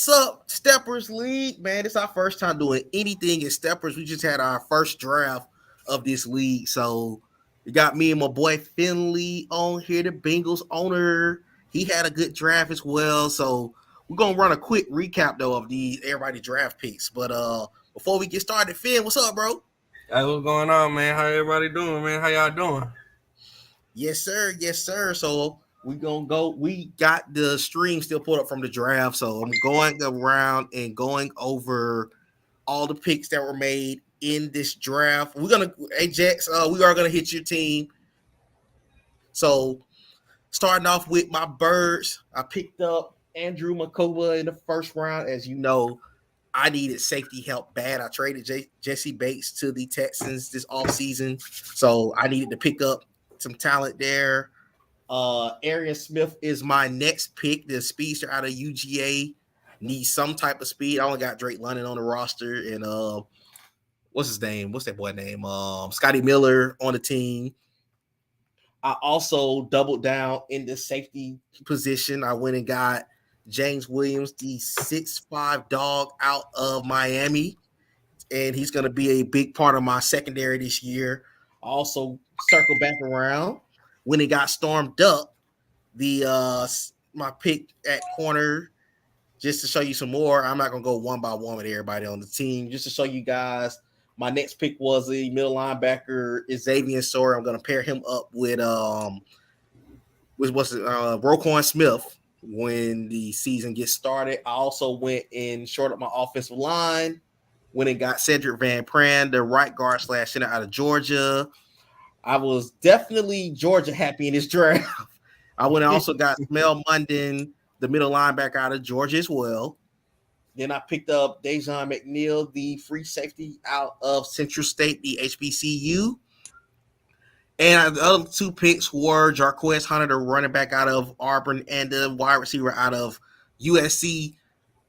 What's up, Steppers League? Man, it's our first time doing anything in Steppers. We just had our first draft of this league. So we got me and my boy Finley on here, the Bengals owner. He had a good draft as well. So we're gonna run a quick recap though of these everybody draft picks. But before we get started, Finn, what's up, bro? Hey, what's going on, man? How everybody doing, man? How y'all doing? Yes, sir. Yes, sir. So we gonna go. We got the stream still pulled up from the draft. So I'm going around and going over all the picks that were made in this draft. We're gonna, hey Jax, we are gonna hit your team. So starting off with my birds, I picked up Andrew Makoba in the first round. As you know, I needed safety help bad. I traded Jesse Bates to the Texans this offseason. So I needed to pick up some talent there. Arian Smith is my next pick, the speedster out of UGA. Needs some type of speed. I only got Drake London on the roster, and what's his name? What's that boy name? Scotty Miller on the team. I also doubled down in the safety position. I went and got James Williams, the 6'5" dog out of Miami, and he's going to be a big part of my secondary this year. I also circle back around when it got stormed up. The my pick at corner, just to show you some more. I'm not gonna go one by one with everybody on the team. Just to show you guys, my next pick was a middle linebacker, Xavier Sawyer. I'm gonna pair him up with Roquan Smith when the season gets started. I also went and shorted up my offensive line when it got Cedric Van Pran, the right guard / center out of Georgia. I was definitely Georgia happy in this draft. I went and also got Mel Munden, the middle linebacker out of Georgia as well. Then I picked up Dejon McNeil, the free safety out of Central State, the HBCU. And the other two picks were Jarquez Hunter, the running back out of Auburn, and the wide receiver out of USC.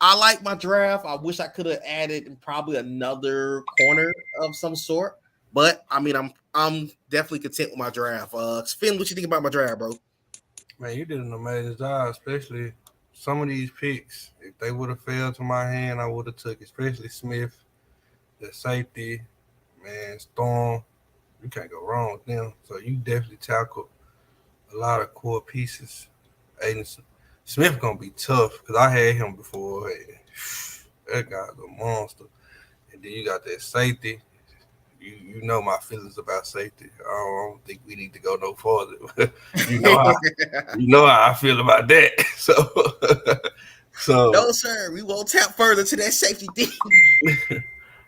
I like my draft. I wish I could have added probably another corner of some sort. But I mean, I'm definitely content with my draft. Finn, what you think about my draft, bro? Man, you did an amazing job, especially some of these picks. If they would have fell to my hand, I would have took, especially Smith, the safety, man, Storm. You can't go wrong with them. So you definitely tackled a lot of core pieces. Aiden Smith gonna be tough because I had him before. Hey, that guy's a monster. And then you got that safety. You know my feelings about safety. I don't think we need to go no further. you know how you know how I feel about that. So No, sir. We won't tap further to that safety thing.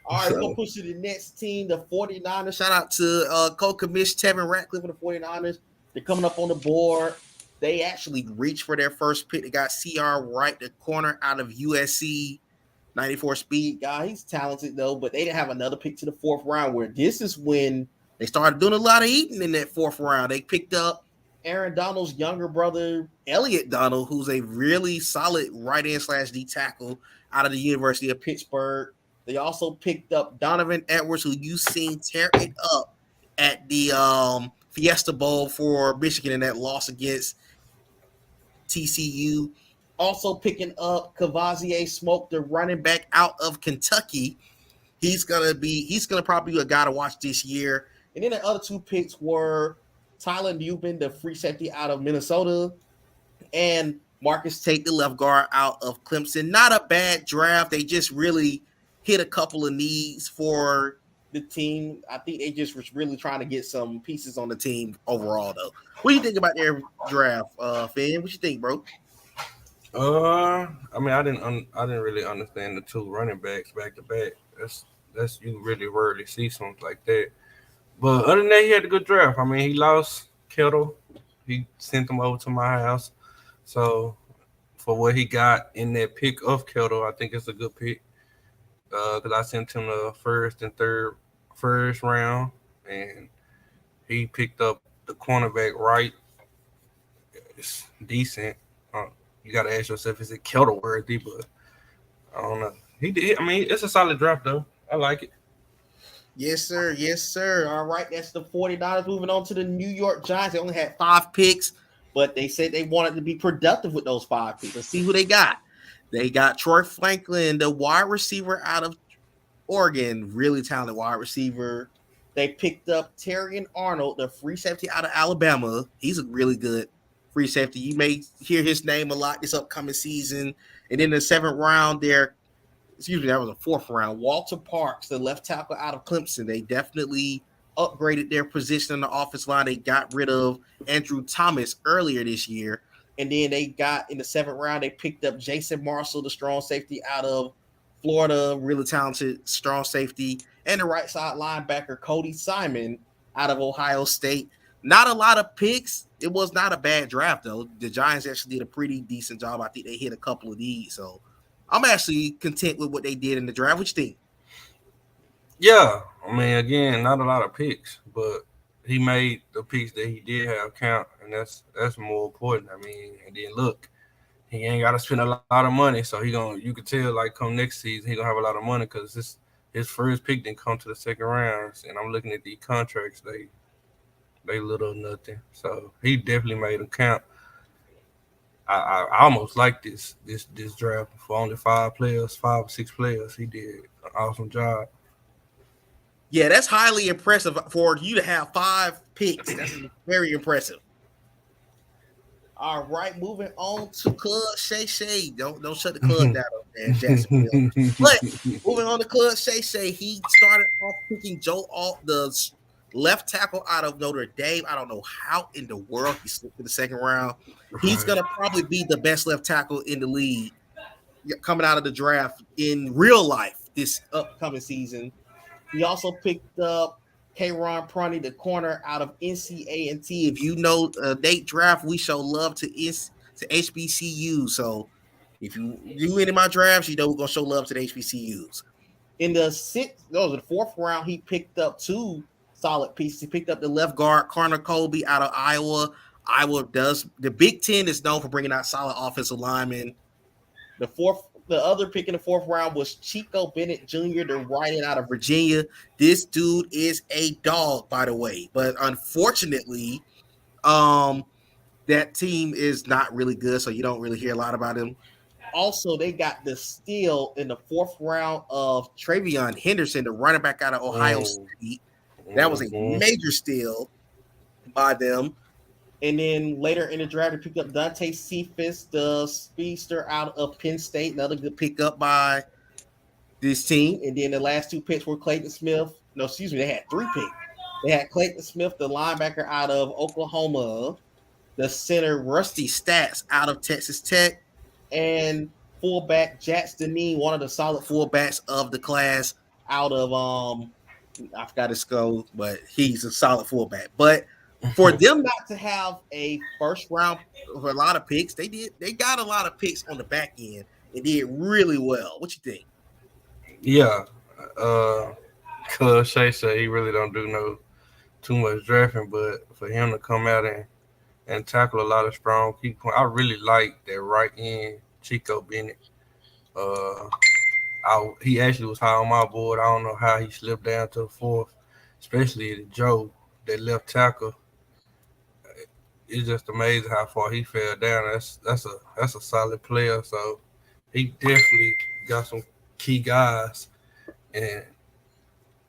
All right, we're going to push to the next team, the 49ers. Shout out to co-commish Tevin Ratcliffe of the 49ers. They're coming up on the board. They actually reached for their first pick. They got CR Wright, the corner out of USC, 94 speed guy. He's talented, though, but they didn't have another pick to the fourth round, where this is when they started doing a lot of eating in that fourth round. They picked up Aaron Donald's younger brother, Elliot Donald, who's a really solid right end / D tackle out of the University of Pittsburgh. They also picked up Donovan Edwards, who you seen tear it up at the Fiesta Bowl for Michigan in that loss against TCU. Also picking up Cavazier Smoke, the running back out of Kentucky. He's gonna probably be a guy to watch this year. And then the other two picks were Tyler Newman, the free safety out of Minnesota, and Marcus Tate, the left guard out of Clemson. Not a bad draft. They just really hit a couple of needs for the team. I think they just was really trying to get some pieces on the team overall, though. What do you think about their draft, Finn? What you think, bro? I mean, I didn't really understand the two running backs back to back. That's you really rarely see something like that. But other than that, he had a good draft. I mean, he lost Kittle. He sent him over to my house. So for what he got in that pick of Kittle, I think it's a good pick. Because I sent him the first and third first round, and he picked up the cornerback right. It's decent. You got to ask yourself, is it Kittle worthy? But I don't know. He did. I mean, it's a solid draft, though. I like it. Yes, sir. Yes, sir. All right, that's the 49ers. Moving on to the New York Giants. They only had 5 picks, but they said they wanted to be productive with those 5 picks. Let's see who they got. They got Troy Franklin, the wide receiver out of Oregon, really talented wide receiver. They picked up Terrion Arnold, the free safety out of Alabama. He's a really good free safety. You may hear his name a lot this upcoming season. And in the seventh round, there, excuse me, that was a fourth round. Walter Parks, the left tackle out of Clemson. They definitely upgraded their position on the offensive line. They got rid of Andrew Thomas earlier this year. And then they got in the seventh round, they picked up Jason Marshall, the strong safety out of Florida, really talented strong safety, and the right side linebacker Cody Simon out of Ohio State. Not a lot of picks. It was not a bad draft though. The Giants actually did a pretty decent job. I think they hit a couple of these, so I'm actually content with what they did in the draft. What you think? Yeah, I mean, again, not a lot of picks, but he made the picks that he did have count, and that's more important. I mean, and then look, he ain't got to spend a lot of money, so he gonna you could tell like come next season he gonna have a lot of money because his first pick didn't come to the second rounds, and I'm looking at the contracts they little or nothing, so he definitely made them count. I almost like this draft for only 5 players, 5 or 6 players. He did an awesome job. Yeah, that's highly impressive for you to have 5 picks. That's very impressive. All right, moving on to Club Shay Shay. Don't shut the club down over there in Jacksonville. But moving on to Club Shay Shay, he started off picking Joe Alt, the left tackle out of Notre Dame. I don't know how in the world he slipped in the second round. He's Right. gonna probably be the best left tackle in the league coming out of the draft in real life this upcoming season. He also picked up Kayron Prunty, the corner out of NCA&T. If you know Nate draft, we show love to HBCU. So if you do any of my drafts, you know we're gonna show love to the HBCUs. In the sixth, no, the fourth round, he picked up 2 solid pieces. He picked up the left guard, Connor Colby out of Iowa. Iowa does the Big Ten is known for bringing out solid offensive linemen. The other pick in the fourth round was Chico Bennett Jr., the right end out of Virginia. This dude is a dog, by the way. But unfortunately, um, that team is not really good, so you don't really hear a lot about him. Also, they got the steal in the fourth round of Travion Henderson, the running back out of Ohio Mm, State. That was a mhm. major steal by them. And then later in the draft, they picked up Dante Cephas, the speedster out of Penn State, another good pickup by this team. And then the last 2 picks were Clayton Smith. No, excuse me, they had 3 picks. They had Clayton Smith, the linebacker out of Oklahoma, the center Rusty Stats out of Texas Tech, and fullback Jats Deneen, one of the solid fullbacks of the class out of I forgot his school, but he's a solid fullback. But for them not to have a first round for a lot of picks, they got a lot of picks on the back end and did really well. What you think? Yeah, uh, cause Shay said he really don't do no too much drafting, but for him to come out and tackle a lot of strong people, I really like that right end Chico Bennett. Uh, he actually was high on my board. I don't know how he slipped down to the fourth, especially the Joe, that left tackle. It's just amazing how far he fell down. That's a solid player. So he definitely got some key guys, and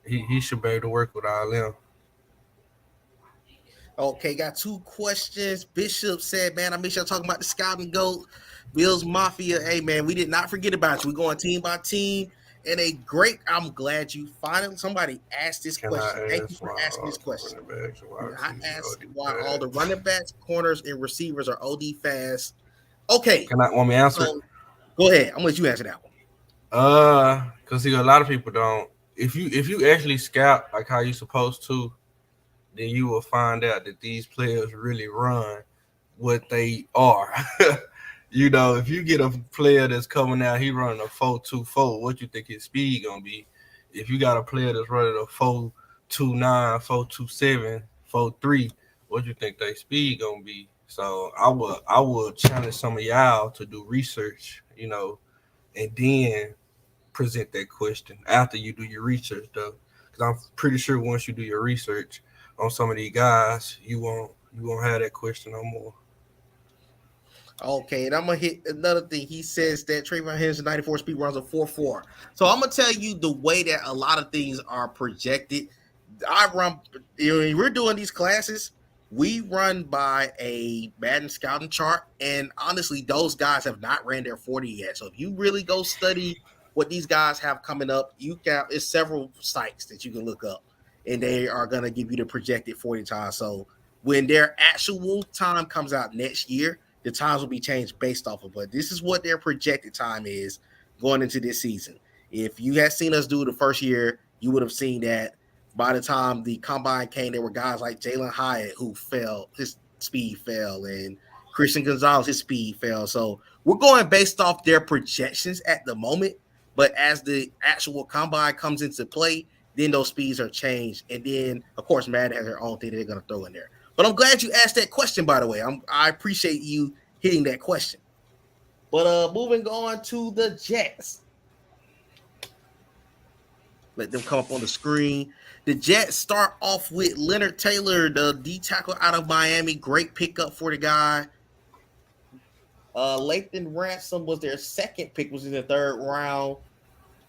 he should be able to work with all them. Okay, got 2 questions. Bishop said, man, I make sure I'm talking about the scouting goat. Bills Mafia. Hey, man, we did not forget about you. We're going team by team. And I'm glad you finally, somebody asked this Can question. Thank I you ask for why asking all this the question. running backs and wide I receivers are asked OD why all the fast? running backs, corners, and receivers are OD fast. Okay, Can I want me to answer it? so go ahead. I'm gonna let you answer that one. Cause see, a lot of people don't. If you actually scout like how you supposed to, then you will find out that these players really run what they are. If you get a player that's coming out, he running a 4.24. What you think his speed gonna be? If you got a player that's running a 4.29, 4.27, 4.3, what you think their speed gonna be? So I would challenge some of y'all to do research, and then present that question after you do your research, though, because I'm pretty sure once you do your research on some of these guys, you won't have that question no more. Okay, and I'm gonna hit another thing. He says that Trayvon Henderson 94 speed runs a 4.4. So I'm gonna tell you the way that a lot of things are projected. I run, when we're doing these classes, we run by a Madden scouting chart, and honestly, those guys have not ran their 40 yet. So if you really go study what these guys have coming up, you got it's several sites that you can look up, and they are gonna give you the projected 40 time. So when their actual time comes out next year, the times will be changed based off of. But this is what their projected time is going into this season. If you had seen us do the first year, you would have seen that by the time the combine came, there were guys like Jalen Hyatt who fell, his speed fell, and Christian Gonzalez, his speed fell. So we're going based off their projections at the moment. But as the actual combine comes into play, then those speeds are changed. And then, of course, Madden has their own thing that they're going to throw in there. But I'm glad you asked that question, by the way. I appreciate you hitting that question. But moving on to the Jets. Let them come up on the screen. The Jets start off with Leonard Taylor, the D tackle out of Miami. Great pickup for the guy. Lathan Ransom was their second pick, was in the third round.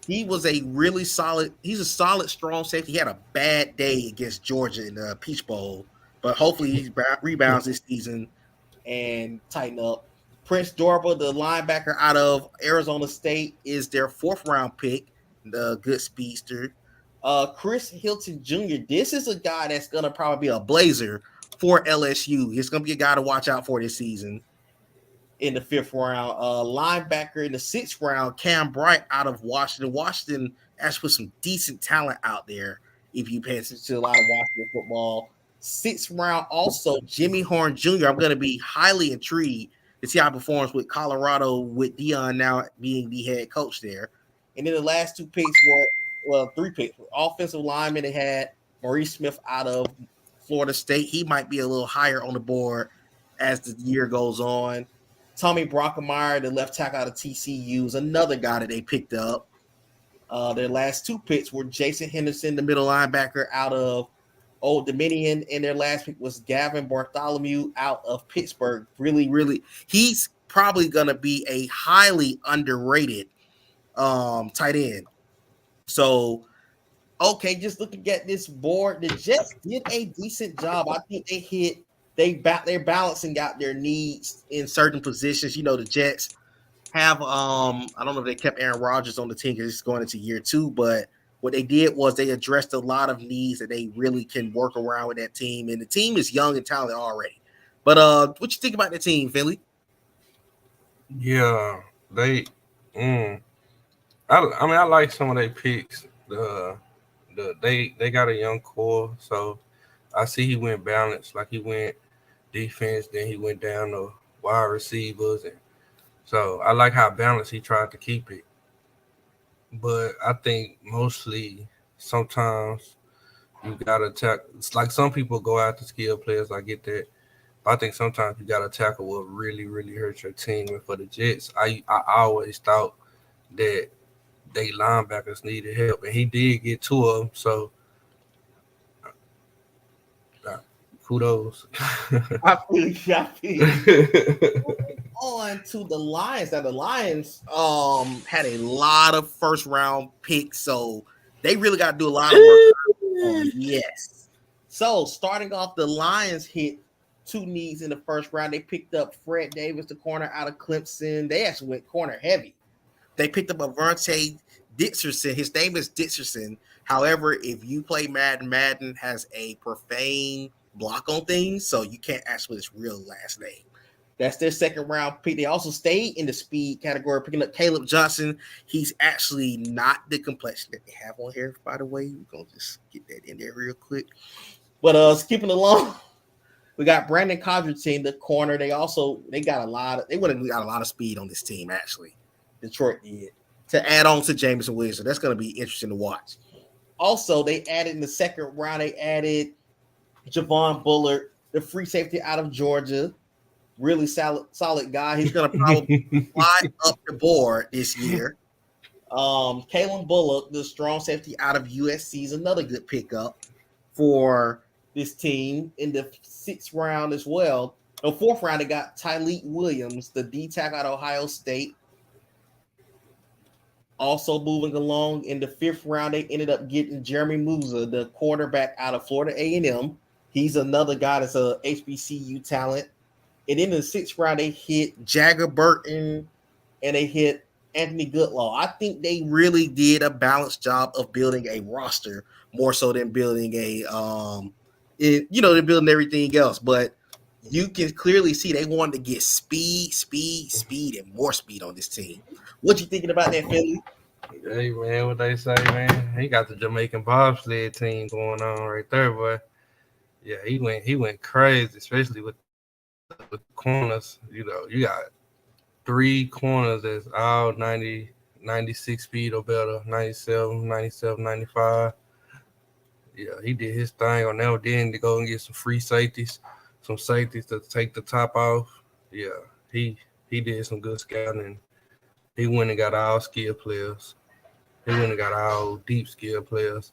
He was a really solid, he's a solid, strong safety. He had a bad day against Georgia in the Peach Bowl, but hopefully he rebounds this season and tighten up. Prince Dorba, the linebacker out of Arizona State, is their fourth round pick, the good speedster. Chris Hilton Jr., this is a guy that's going to probably be a blazer for LSU. He's going to be a guy to watch out for this season. In the fifth round, linebacker in the sixth round, Cam Bright out of Washington. Washington actually put some decent talent out there if you pay attention to a lot of Washington football. Sixth round, also Jimmy Horn Jr. I'm going to be highly intrigued to see how he performs with Colorado, with Dion now being the head coach there. And then the last two picks were, well, three picks. Offensive lineman, they had Maurice Smith out of Florida State. He might be a little higher on the board as the year goes on. Tommy Brockemeyer, the left tackle out of TCU, is another guy that they picked up. Their last two picks were Jason Henderson, the middle linebacker out of Old Dominion, and their last pick was Gavin Bartholomew out of Pittsburgh. Really, he's probably going to be a highly underrated tight end. So, okay, just looking at this board, the Jets did a decent job. I think they're balancing out their needs in certain positions. You know, the Jets have I don't know if they kept Aaron Rodgers on the team because it's going into year 2, but what they did was they addressed a lot of needs that they really can work around with that team, and the team is young and talented already. But what you think about the team, Finley? Yeah, they. I mean, I like some of their picks. They got a young core, so I see he went balanced. Like he went defense, then he went down to wide receivers, and so I like how balanced he tried to keep it. But I think mostly sometimes you gotta tackle. It's like some people go after skill players. I get that, but I think sometimes you gotta tackle what really hurt your team. And for the Jets, I always thought that they linebackers needed help, and he did get two of them. So kudos. I feel on to the Lions. Now the Lions had a lot of first round picks, so they really got to do a lot of work. Yes. So starting off, the Lions hit two needs in the first round. They picked up Fred Davis, the corner out of Clemson. They actually went corner heavy. They picked up Avante Dixerson. His name is Dixerson. However, if you play Madden, Madden has a profane block on things, so you can't ask for his real last name. That's their second round pick. They also stayed in the speed category, picking up Caleb Johnson. He's actually not the complexion that they have on here, by the way. We're going to just get that in there real quick. But skipping along, we got Brandon Codrington, the corner. They got a lot of speed on this team, actually. Detroit did. To add on to Jameson Williams. So that's going to be interesting to watch. Also, they added in the second round, they added Javon Bullard, the free safety out of Georgia. Really solid guy. He's going to probably fly up the board this year. Kalen Bullock, the strong safety out of USC, is another good pickup for this team in the sixth round as well. The fourth round, they got Tyleek Williams, the D tackle out of Ohio State. Also moving along in the fifth round, they ended up getting Jeremy Musa, the quarterback out of Florida A&M. He's another guy that's a HBCU talent. And in the sixth round, they hit Jagger Burton and they hit Anthony Goodlaw. I think they really did a balanced job of building a roster more so than building they're building everything else. But you can clearly see they wanted to get speed, and more speed on this team. What you thinking about that, Finley? Hey man, what they say, man? He got the Jamaican bobsled team going on right there, but yeah, he went crazy, especially with the corners. You got three corners that's all 90, 96 speed or better, 97, 97, 95. Yeah, he did his thing on that. Then to go and get some safeties to take the top off. Yeah, he did some good scouting. He went and got all skill players. He went and got all deep skill players.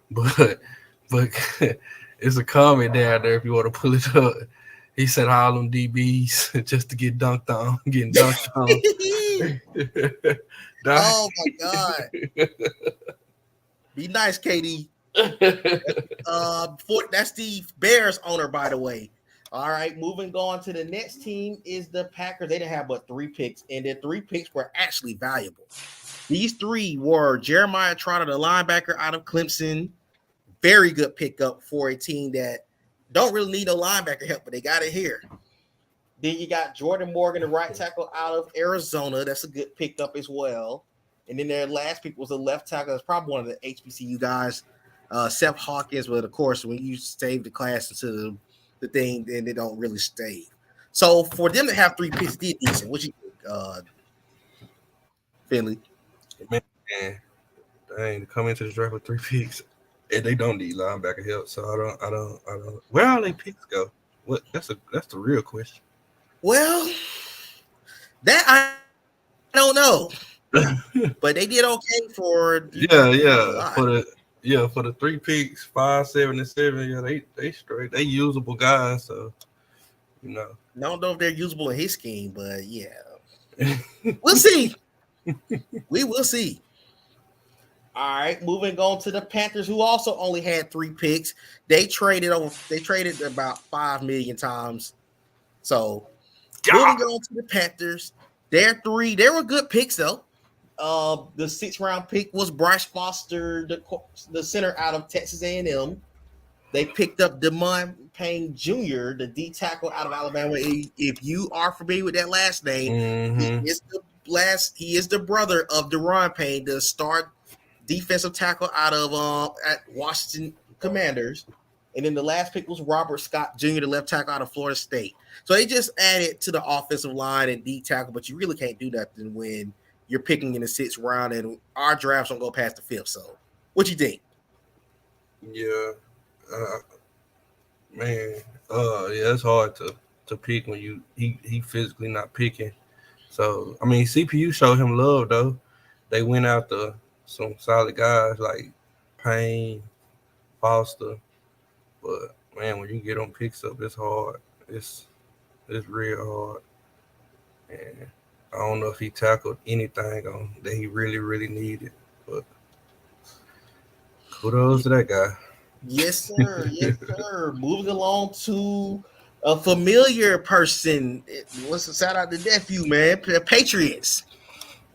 But it's a comment down there if you want to pull it up. He said all them DBs just to get dunked on, getting dunked on. Oh my god. Be nice, KD. That's the Bears owner, by the way. All right, moving on to the next team is the Packers. They didn't have but 3 picks, and their 3 picks were actually valuable. These 3 were Jeremiah Trotter, the linebacker out of Clemson. Very good pickup for a team that don't really need no linebacker help, but they got it here. Then you got Jordan Morgan, the right tackle out of Arizona. That's a good pickup as well. And then their last pick was a left tackle. That's probably one of the HBCU guys, Seth Hawkins. But of course, when you save the class into the thing, then they don't really stay. So for them to have 3 picks, did decent. What you think, Finley? Man, dang, come into the draft with 3 picks, and they don't need linebacker help. So I don't. Where all they picks go? What? That's the real question. Well, that I don't know, but they did okay for for the 3 picks, 5, 7, and 7. Yeah, they straight. They usable guys. So I don't know if they're usable in his scheme, but yeah, we'll see. We will see. All right, moving on to the Panthers, who also only had 3 picks. They traded about 5 million times. So moving on to the Panthers, they were good picks though. The 6th round pick was Bryce Foster, the center out of Texas A&M. They picked up Demond Payne Jr., the D tackle out of Alabama. If you are familiar with that last name, he is the brother of Deron Payne, the star defensive tackle out of at Washington Commanders. And then the last pick was Robert Scott Jr., the left tackle out of Florida State. So they just added to the offensive line and D tackle, but you really can't do nothing when you're picking in the 6th round, and our drafts don't go past the 5th. So what you think? Yeah. Man, yeah, it's hard to pick when he physically not picking. So I mean, CPU showed him love though. They went after some solid guys like Payne, Foster, but man, when you get on picks up, it's hard. It's real hard, and I don't know if he tackled anything on that he really needed, but kudos to that guy. Yes, sir. Yes, sir. Moving along to a familiar person. Let's shout out the nephew, man. Patriots.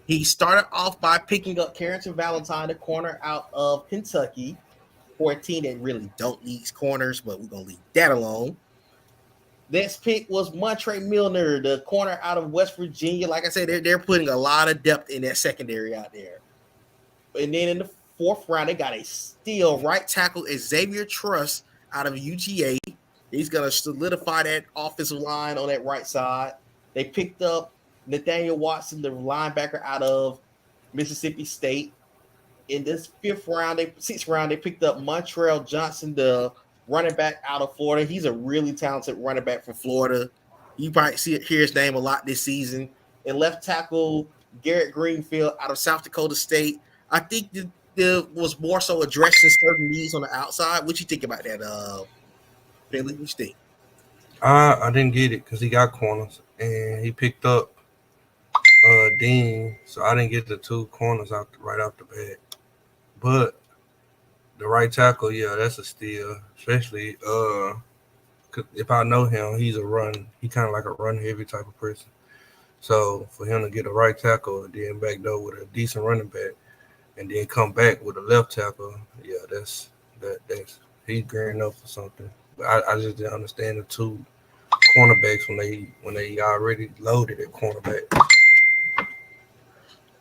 He started off by picking up Carrington Valentine, the corner out of Kentucky, for a team that really don't need corners, but we're going to leave that alone. Next pick was Montre Milner, the corner out of West Virginia. Like I said, they're putting a lot of depth in that secondary out there. And then in the 4th round, they got a steal right tackle Xavier Truss out of UGA. He's going to solidify that offensive line on that right side. They picked up Nathaniel Watson, the linebacker out of Mississippi State. In this 6th round, they picked up Montrell Johnson, the running back out of Florida. He's a really talented running back from Florida. You probably hear his name a lot this season. And left tackle Garrett Greenfield out of South Dakota State. I think there was more so addressing certain needs on the outside. What you think about that, Finley? What you think? I didn't get it because he got corners and he picked up Dean, so I didn't get the two corners right off the bat. But the right tackle, yeah, that's a steal. Especially 'cause if I know him, he's a run. He kind of like a run heavy type of person. So for him to get a right tackle and then back door with a decent running back, and then come back with a left tackle, yeah, that's he's gearing up for something. But I just didn't understand the two cornerbacks when they already loaded at cornerback.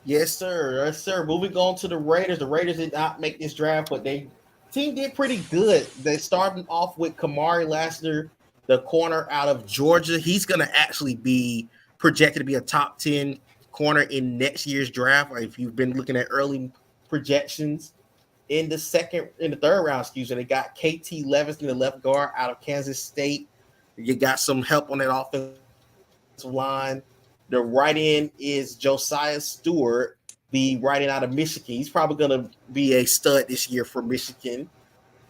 Yes, sir. Yes, sir. Moving on to the Raiders. The Raiders did not make this draft, but they team did pretty good. They started off with Kamari Lassiter, the corner out of Georgia. He's going to actually be projected to be a top 10 corner in next year's draft. If you've been looking at early projections in the third round, excuse me, they got KT Levinson, the left guard out of Kansas State. You got some help on that offensive line. The right end is Josiah Stewart, the right end out of Michigan. He's probably going to be a stud this year for Michigan.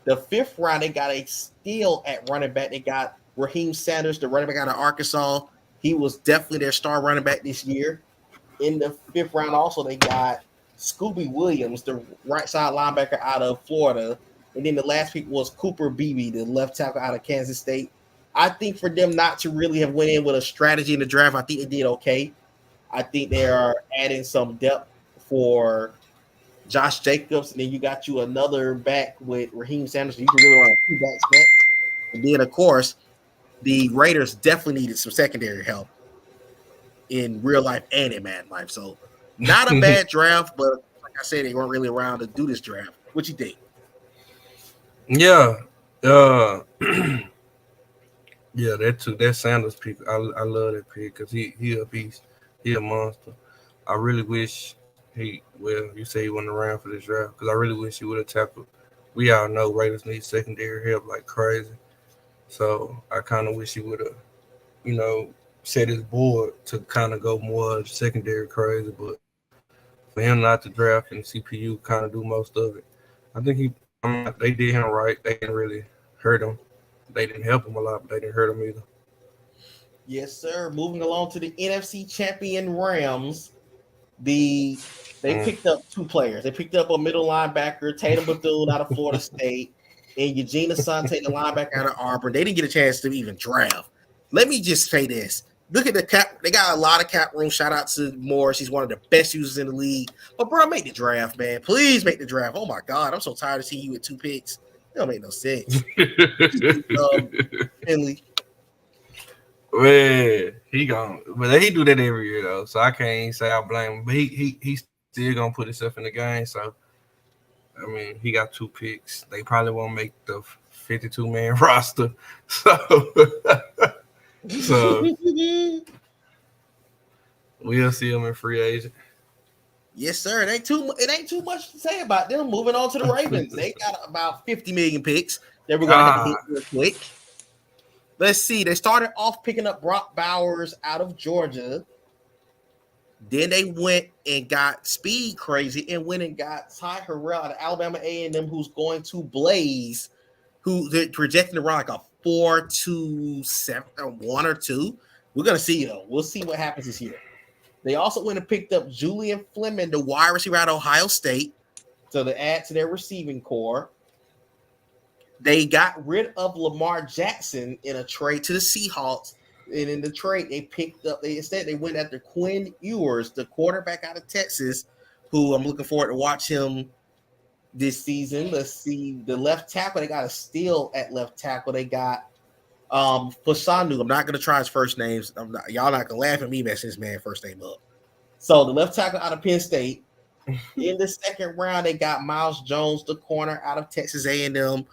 The fifth round, they got a steal at running back. They got Raheem Sanders, the running back out of Arkansas. He was definitely their star running back this year. In the fifth round, also, they got Scooby Williams, the right side linebacker out of Florida. And then the last pick was Cooper Beebe, the left tackle out of Kansas State. I think for them not to really have went in with a strategy in the draft, I think they did okay. I think they are adding some depth for Josh Jacobs, and then you got you another back with Raheem Sanders. You can really run a two backs back. And then, of course, the Raiders definitely needed some secondary help in real life and in Madden life. So, not a bad draft, but like I said, they weren't really around to do this draft. What you think? Yeah, uh, yeah, that Sanders pick. I love that pick because he a beast. He a monster. I really wish you say he wasn't around for this draft because I really wish he would have tackled. We all know Raiders need secondary help like crazy. So I kind of wish he would have, you know, set his board to kind of go more secondary crazy. But for him not to draft and CPU kind of do most of it, I think they did him right. They didn't really hurt him. They didn't help him a lot, but they didn't hurt him either. Yes, sir. Moving along to the NFC champion Rams. They Mm. picked up two players. They picked up a middle linebacker, Tatum Bethune out of Florida State, and Eugene Asante, the linebacker out of Auburn. They didn't get a chance to even draft. Let me just say this. Look at the cap. They got a lot of cap room. Shout out to Morris. He's one of the best users in the league. But, bro, make the draft, man. Please make the draft. Oh, my God. I'm so tired of seeing you with two picks. It don't make no sense. Finley. Man, he gone, but he do that every year though, so I can't say I blame him. But he still gonna put himself in the game. So I mean, he got two picks. They probably won't make the 52-man roster. So so we'll see him in free agent. Yes, sir. It ain't too much to say about them. Moving on to the Ravens. They got about 50 million picks that we're gonna have to hit Ah, real quick. Let's see. They started off picking up Brock Bowers out of Georgia. Then they went and got speed crazy and went and got Ty Harrell out of Alabama A&M, who's going to Blaze, who they're projecting to run like a 4.27 1 or 2. We're gonna see though. We'll see what happens this year. They also went and picked up Julian Fleming, the wide receiver out of Ohio State, to add to their receiving core. They got rid of Lamar Jackson in a trade to the Seahawks. And in the trade, they went after Quinn Ewers, the quarterback out of Texas, who I'm looking forward to watch him this season. Let's see. The left tackle, they got a steal at left tackle. They got Fasanu. I'm not gonna try his first names. Y'all not gonna laugh at me messing this man first name up. So the left tackle out of Penn State. In the second round, they got Miles Jones, the corner out of Texas A&M.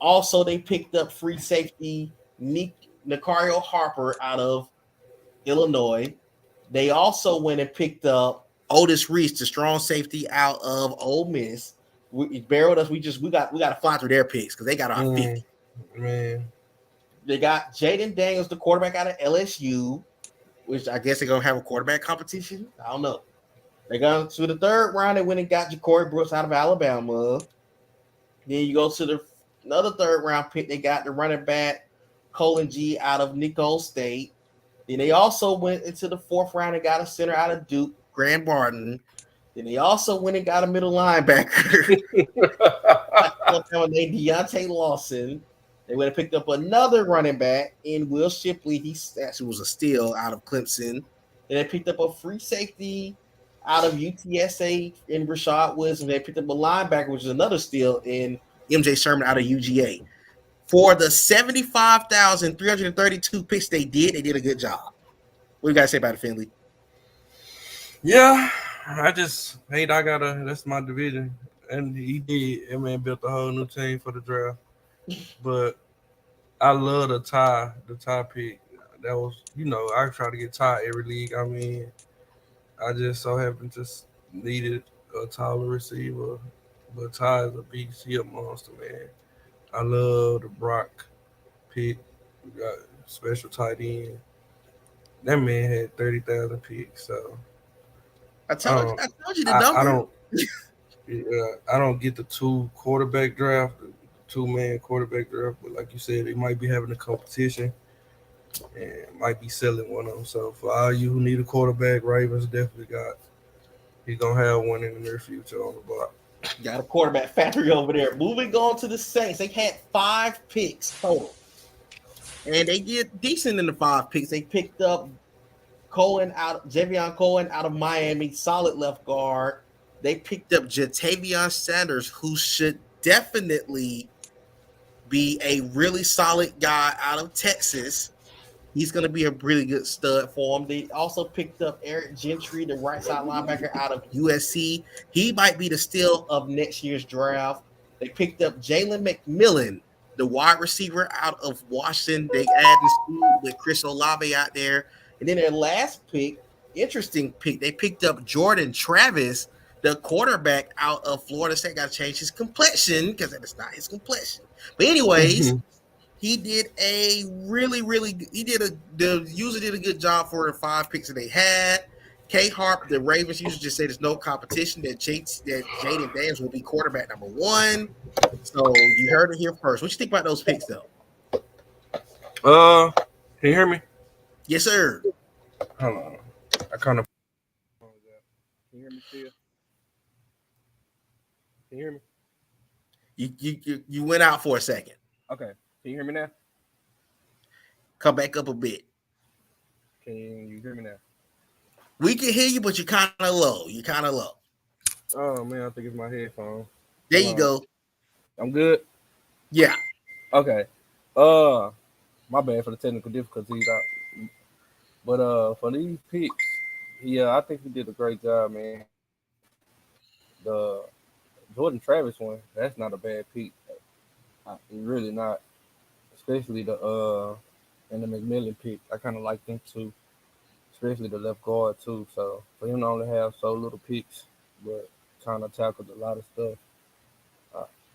Also, they picked up free safety Nicario Harper out of Illinois. They also went and picked up Otis Reese, the strong safety out of Ole Miss. Bear with us. We got to fly through their picks because they got our 50. man. They got Jaden Daniels, the quarterback out of LSU, which I guess they're gonna have a quarterback competition. I don't know. They got to the third round. They went and got Ja'Cory Brooks out of Alabama. Then you go to another third round pick. They got the running back Colin G out of Nicole State. Then they also went into the fourth round and got a center out of Duke, Grant Barton. Then they also went and got a middle linebacker named Deontay Lawson. They would have picked up another running back in Will Shipley. He actually was a steal out of Clemson. Then they picked up a free safety out of UTSA in Rashad Woods. And they picked up a linebacker, which is another steal in MJ Sherman out of UGA. For the 75,332 picks they did a good job. What do you guys say about it, Finley? Yeah, I just hate that's my division. And he did. That man built a whole new team for the draft. But I love the tie pick. That was, I try to get tie every league. I mean, I just so happened to needed a taller receiver. But Ty is a beast. He a monster, man. I love the Brock pick. We got special tight end. That man had 30,000 picks. So I told you the I number. don't. I don't get the two quarterback draft, the 2-man quarterback draft, but like you said, they might be having a competition and might be selling one of them. So for all you who need a quarterback, Ravens definitely got. He's gonna have one in the near future on the block. Got a quarterback factory over there. Moving on to the Saints, they had 5 picks total, and they get decent in the 5 picks. They picked up Javion Cohen out of Miami, solid left guard. They picked up Jatavion Sanders, who should definitely be a really solid guy out of Texas. He's going to be a really good stud for him. They also picked up Eric Gentry, the right side linebacker out of USC. He might be the steal of next year's draft. They picked up Jalen McMillan, the wide receiver out of Washington. They added speed with Chris Olave out there. And then their last pick, interesting pick, they picked up Jordan Travis, the quarterback out of Florida State. Got to change his complexion because that's not his complexion. But anyways, he did a the user did a good job for the 5 picks that they had. K Harp, the Ravens user just said there's no competition, that Jaden Daniels will be quarterback number 1. So you heard it here first. What you think about those picks though? Can you hear me? Yes, sir. Hold on. I kind of. Can you hear me still? Can you hear me? You went out for a second. Okay. Can you hear me now? Come back up a bit. Can you hear me now? We can hear you, but you're kind of low. Oh man, I think it's my headphone. There you go. I'm good. Yeah. Okay. My bad for the technical difficulties. But for these picks, I think he did a great job, man. The Jordan Travis one, that's not a bad pick. Really not. Especially the McMillan pick. I kind of like them too. Especially the left guard too. So for him to only have so little picks, but kind of tackled a lot of stuff,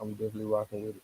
I'm definitely rocking with it.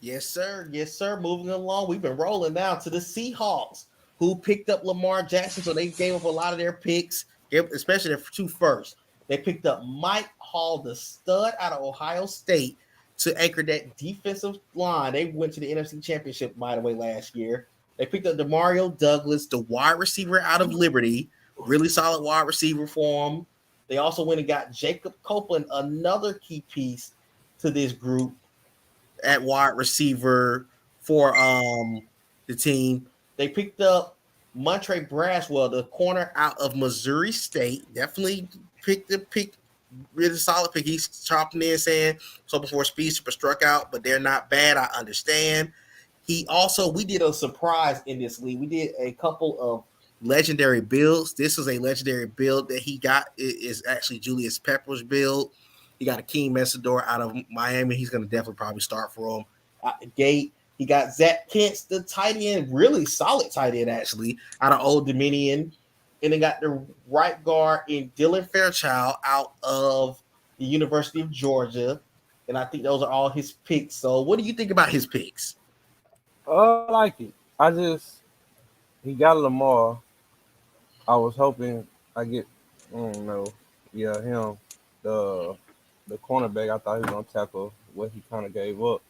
Yes, sir. Yes, sir. Moving along, we've been rolling now to the Seahawks, who picked up Lamar Jackson. So they gave up a lot of their picks, especially their 2 first. They picked up Mike Hall, the stud out of Ohio State, to anchor that defensive line. They went to the NFC Championship, by the way, last year. They picked up Demario Douglas, the wide receiver out of Liberty, really solid wide receiver for him. They also went and got Jacob Copeland, another key piece to this group at wide receiver for the team. They picked up Montre Braswell, the corner out of Missouri State. Definitely picked the pick, really solid pick. He's chopping in saying so before speed super struck out, but they're not bad. I understand. We did a surprise in this league. We did a couple of legendary builds. This is a legendary build that he got. It is actually Julius Pepper's build. He got Akeem Messador out of Miami. He's going to definitely probably start for him at the gate. He got Zach Kent's the tight end, really solid tight end actually, out of Old Dominion. And they got the right guard in Dylan Fairchild out of the University of Georgia. And I think those are all his picks. So what do you think about his picks? I like it. He got Lamar. I was hoping I don't know. Yeah, him. The cornerback, I thought he was going to tackle what he kind of gave up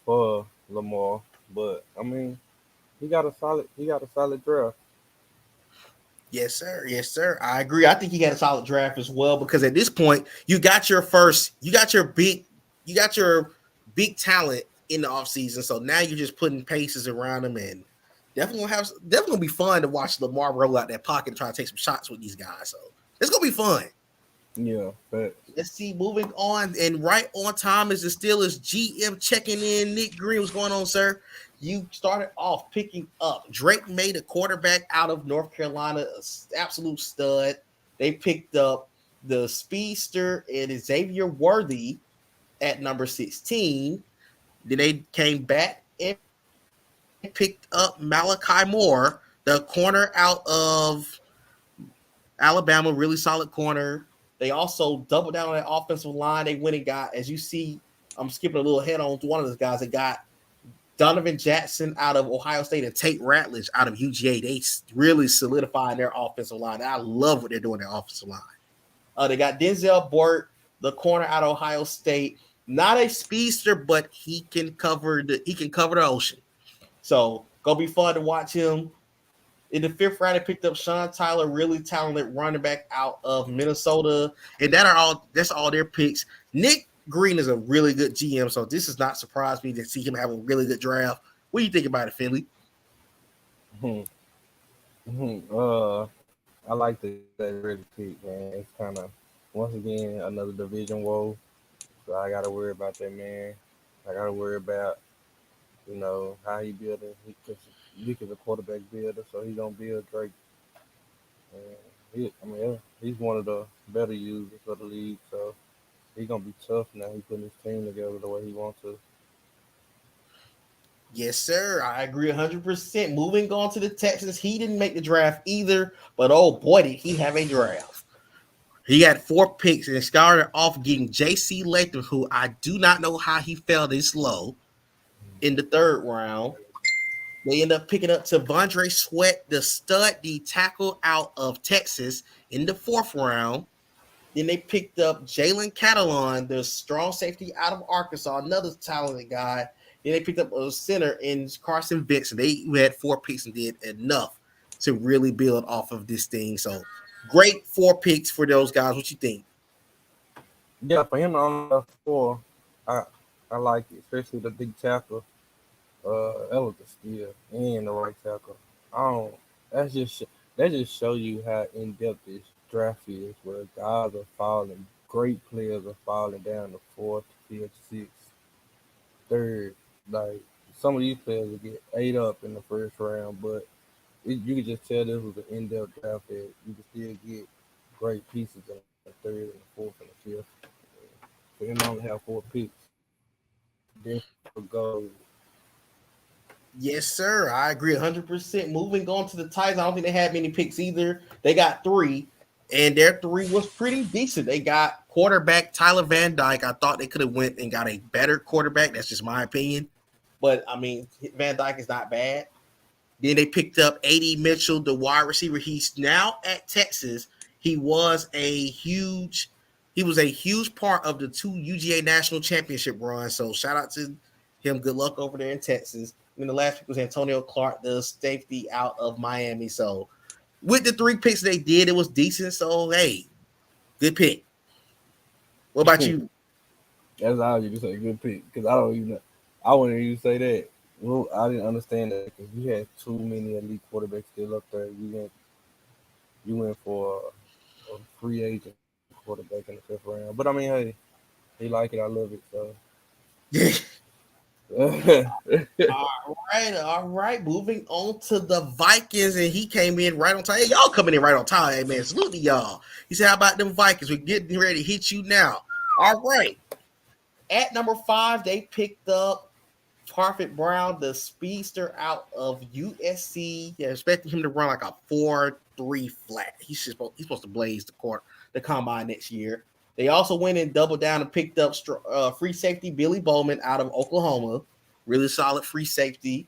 for Lamar. But I mean, he got a solid draft. Yes, sir. Yes, sir. I agree. I think he had a solid draft as well because at this point, you got your big talent in the offseason. So now you're just putting paces around him and definitely gonna be fun to watch Lamar roll out that pocket and try to take some shots with these guys. So it's gonna be fun. Yeah, but Let's see, moving on. And right on time is the Steelers GM checking in. Nick Green, what's going on, sir? You started off picking up. Drake made a quarterback out of North Carolina, absolute stud. They picked up the speedster and Xavier Worthy at number 16. Then they came back and picked up Malachi Moore, the corner out of Alabama, really solid corner. They also doubled down on that offensive line. They went and got, as you see, I'm skipping a little head on to one of those guys. They got Donovan Jackson out of Ohio State and Tate Ratledge out of UGA. They really solidified their offensive line. I love what they're doing in their offensive line. They got Denzel Bort, the corner out of Ohio State. Not a speedster, but he can cover the ocean. So gonna be fun to watch him. In the fifth round, they picked up Sean Tyler, really talented running back out of Minnesota, and that's all their picks. Nick Green is a really good GM, so this does not surprise me to see him have a really good draft. What do you think about it, Finley? hmm, I like that really pick, man. It's kind of once again another division woe. So I gotta worry about that man. I gotta worry about how he building. Nick is a quarterback builder, so he gonna build Drake. And he's one of the better users of the league. So he's gonna be tough now. He putting his team together the way he wants to. Yes, sir. I agree 100%. Moving on to the Texans, he didn't make the draft either, but oh boy, did he have a draft. He had 4 picks and started off getting J.C. Latham, who I do not know how he fell this low in the third round. They end up picking up Tavondre Sweat, the stud D tackle out of Texas, in the fourth round. Then they picked up Jalen Catalon, the strong safety out of Arkansas, another talented guy. Then they picked up a center in Carson Vincent. They had 4 picks and did enough to really build off of this thing. So great 4 picks for those guys. What you think? Yeah, for him to only have four, I I like it, especially the big tackle. That was a steal and the right tackle. I don't. That's just that just show you how in depth this draft is, where guys are falling, great players are falling down the fourth, fifth, sixth, third. Like some of these players will get ate up in the first round, but you can just tell this was an in depth draft that you can still get great pieces in the third and the fourth and the fifth. For him to only have 4 picks, then go. Yes, sir. I agree 100%. Moving on to the Titans, I don't think they had many picks either. They got 3, and their 3 was pretty decent. They got quarterback Tyler Van Dyke. I thought they could have went and got a better quarterback. That's just my opinion. But, I mean, Van Dyke is not bad. Then they picked up A.D. Mitchell, the wide receiver. He's now at Texas. He was a huge part of the 2 UGA national championship runs. So shout out to him. Good luck over there in Texas. And the last pick was Antonio Clark, the safety out of Miami. So with the 3 picks they did, it was decent. So hey, good pick. What about you? That's how you can say good pick because I don't even. I wouldn't even say that. Well, I didn't understand that because you had too many elite quarterbacks still up there. You went for a free agent quarterback in the fifth round. But I mean, hey, he like it. I love it. So. All right. Moving on to the Vikings, and he came in right on time. Hey, y'all coming in right on time, hey man. Salute to y'all. He said, "How about them Vikings? We're getting ready to hit you now." All right. At number 5, they picked up Parfit Brown, the speedster out of USC. Yeah, expecting him to run like a 4.3 flat. He's supposed to blaze the combine next year. They also went and doubled down and picked up free safety Billy Bowman out of Oklahoma. Really solid free safety.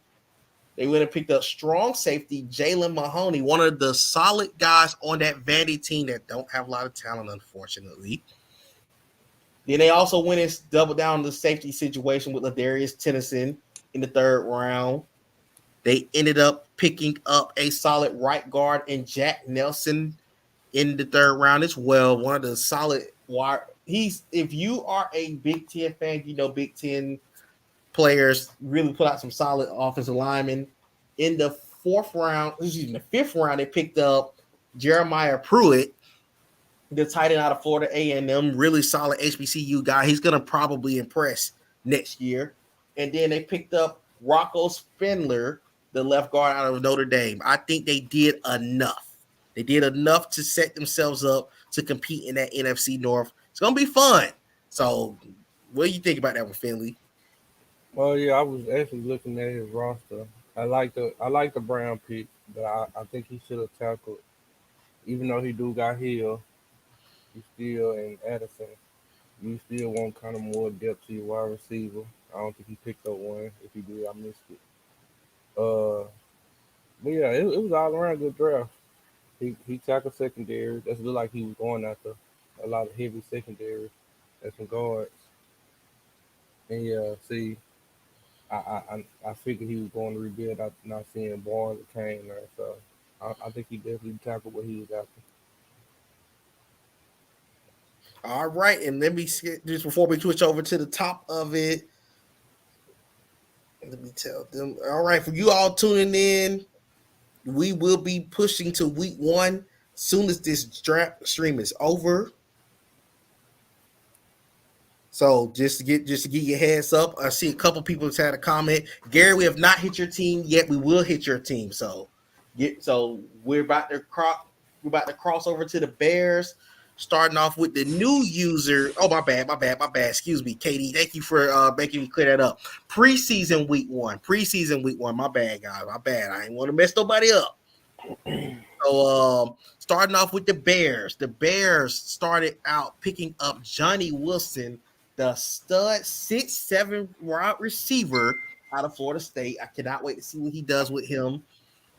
They went and picked up strong safety Jalen Mahoney, one of the solid guys on that Vandy team that don't have a lot of talent, unfortunately. Then they also went and doubled down the safety situation with Ladarius Tennyson. in the third round. They ended up picking up a solid right guard in Jack Nelson in the third round as well. One of the solid wide. He's if you are a Big Ten fan, you know Big Ten players really put out some solid offensive linemen. In the fourth round, excuse me, the fifth round, they picked up Jeremiah Pruitt, the tight end out of Florida A&M, really solid HBCU guy. He's gonna probably impress next year. And then they picked up Rocco Spindler, the left guard out of Notre Dame. I think they did enough. They did enough to set themselves up to compete in that NFC North. It's gonna be fun. So, what do you think about that one, Finley? Well, yeah, I was actually looking at his roster. I like the Brown pick, but I think he should have tackled. Even though he do got Hill, you still and Addison. You still want kind of more depth to your wide receiver. I don't think he picked up one. If he did, I missed it. Uh, but yeah, it was all around good draft. He tackled secondary. That's look like he was going after a lot of heavy secondary and some guards. And yeah, see, I figured he was going to rebuild. I not seeing Barnes that came there, so I think he definitely tackled what he was after. All right, and let me just before we switch over to the top of it, let me tell them. All right, for you all tuning in, we will be pushing to week one soon as this draft stream is over. So just to get your heads up, I see a couple people have had a comment. Gary, we have not hit your team yet. We will hit your team. So we're about to cross over to the Bears, starting off with the new user. Oh, my bad. Excuse me, Katie. Thank you for making me clear that up. Preseason week one. My bad, guys. My bad. I ain't want to mess nobody up. So starting off with the Bears. The Bears started out picking up Johnny Wilson, the stud 6'7" wide receiver out of Florida State. I cannot wait to see what he does with him.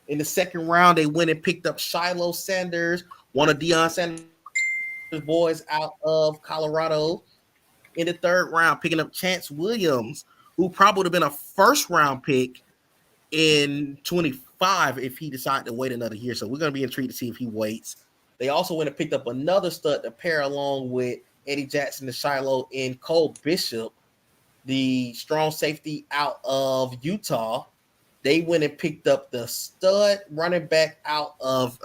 In the second round, they went and picked up Shiloh Sanders, one of Deion Sanders' boys out of Colorado. In the third round, picking up Chance Williams, who probably would have been a first round pick in 25 if he decided to wait another year. So we're going to be intrigued to see if he waits. They also went and picked up another stud to pair along with Eddie Jackson and Shiloh in Cole Bishop, the strong safety out of Utah. They went and picked up the stud running back out of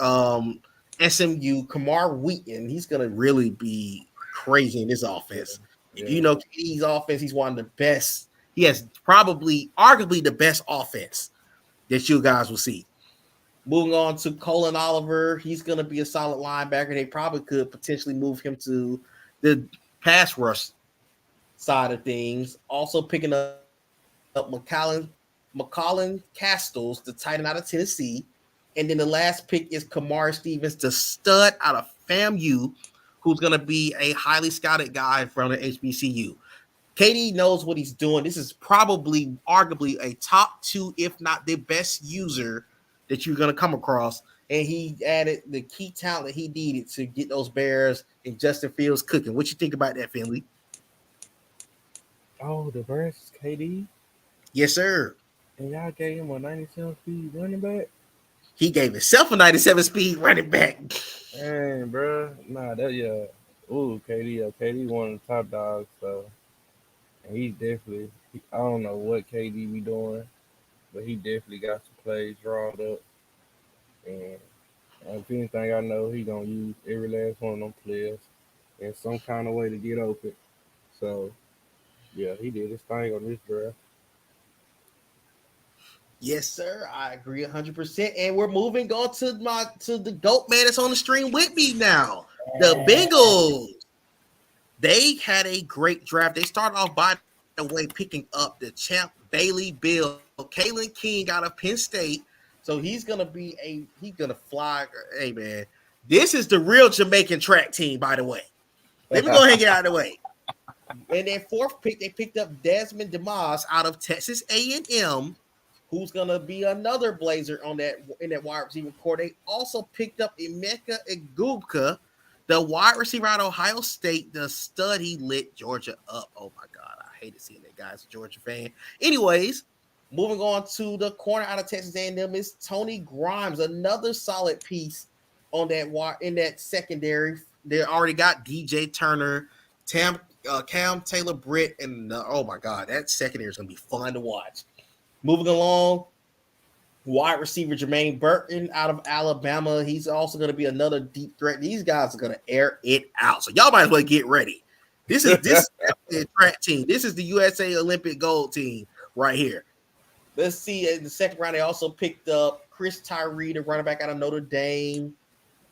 SMU, Kamar Wheaton. He's going to really be crazy in this offense. Yeah, If you know KD's offense, he's one of the best. He has probably, arguably, the best offense that you guys will see. Moving on to Colin Oliver, he's going to be a solid linebacker. They probably could potentially move him to the pass rush side of things. Also picking up McCollin Castles, the tight end out of Tennessee. And then the last pick is Kamari Stevens, the stud out of FAMU, who's going to be a highly scouted guy from the HBCU. KD knows what he's doing. This is probably, arguably, a top two, if not the best user that you're going to come across. And he added the key talent he needed to get those Bears and Justin Fields cooking. What you think about that, Finley? Oh, the Bears KD, Yes, sir. and y'all gave him a 97 speed running back. He gave himself a 97 speed running back. Dang, bro. Nah, that yeah. Ooh, KD, KD one of the top dogs. So, and he definitely. I don't know what KD be doing, but he definitely got some plays drawn up. And if anything, I know he gonna use every last one of them players in some kind of way to get open. So, yeah, he did his thing on this draft. Yes, sir. I agree 100%. And we're moving on to the GOAT man that's on the stream with me now. The Bengals. They had a great draft. They started off, by the way, picking up the champ Bailey Bill, Kalen King out of Penn State. So he's gonna fly. Hey man, this is the real Jamaican track team, by the way. Let me go ahead and get out of the way. And then fourth pick, they picked up Desmond Demas out of Texas A&M, who's gonna be another Blazer in that wide receiver core. They also picked up Emeka Egbuka, the wide receiver out of Ohio State, the stud. He lit Georgia up. Oh my God, I hated seeing that guy's a Georgia fan. Anyways, Moving on to the corner out of Texas A&M is Tony Grimes, another solid piece on that in that secondary. They already got DJ Turner, Cam Taylor Britt, and oh my God, that secondary is going to be fun to watch. Moving along, wide receiver Jermaine Burton out of Alabama. He's also going to be another deep threat. These guys are going to air it out. So y'all might as well get ready. This is the track team. This is the USA Olympic gold team right here. Let's see. In the second round, they also picked up Chris Tyree, the running back out of Notre Dame.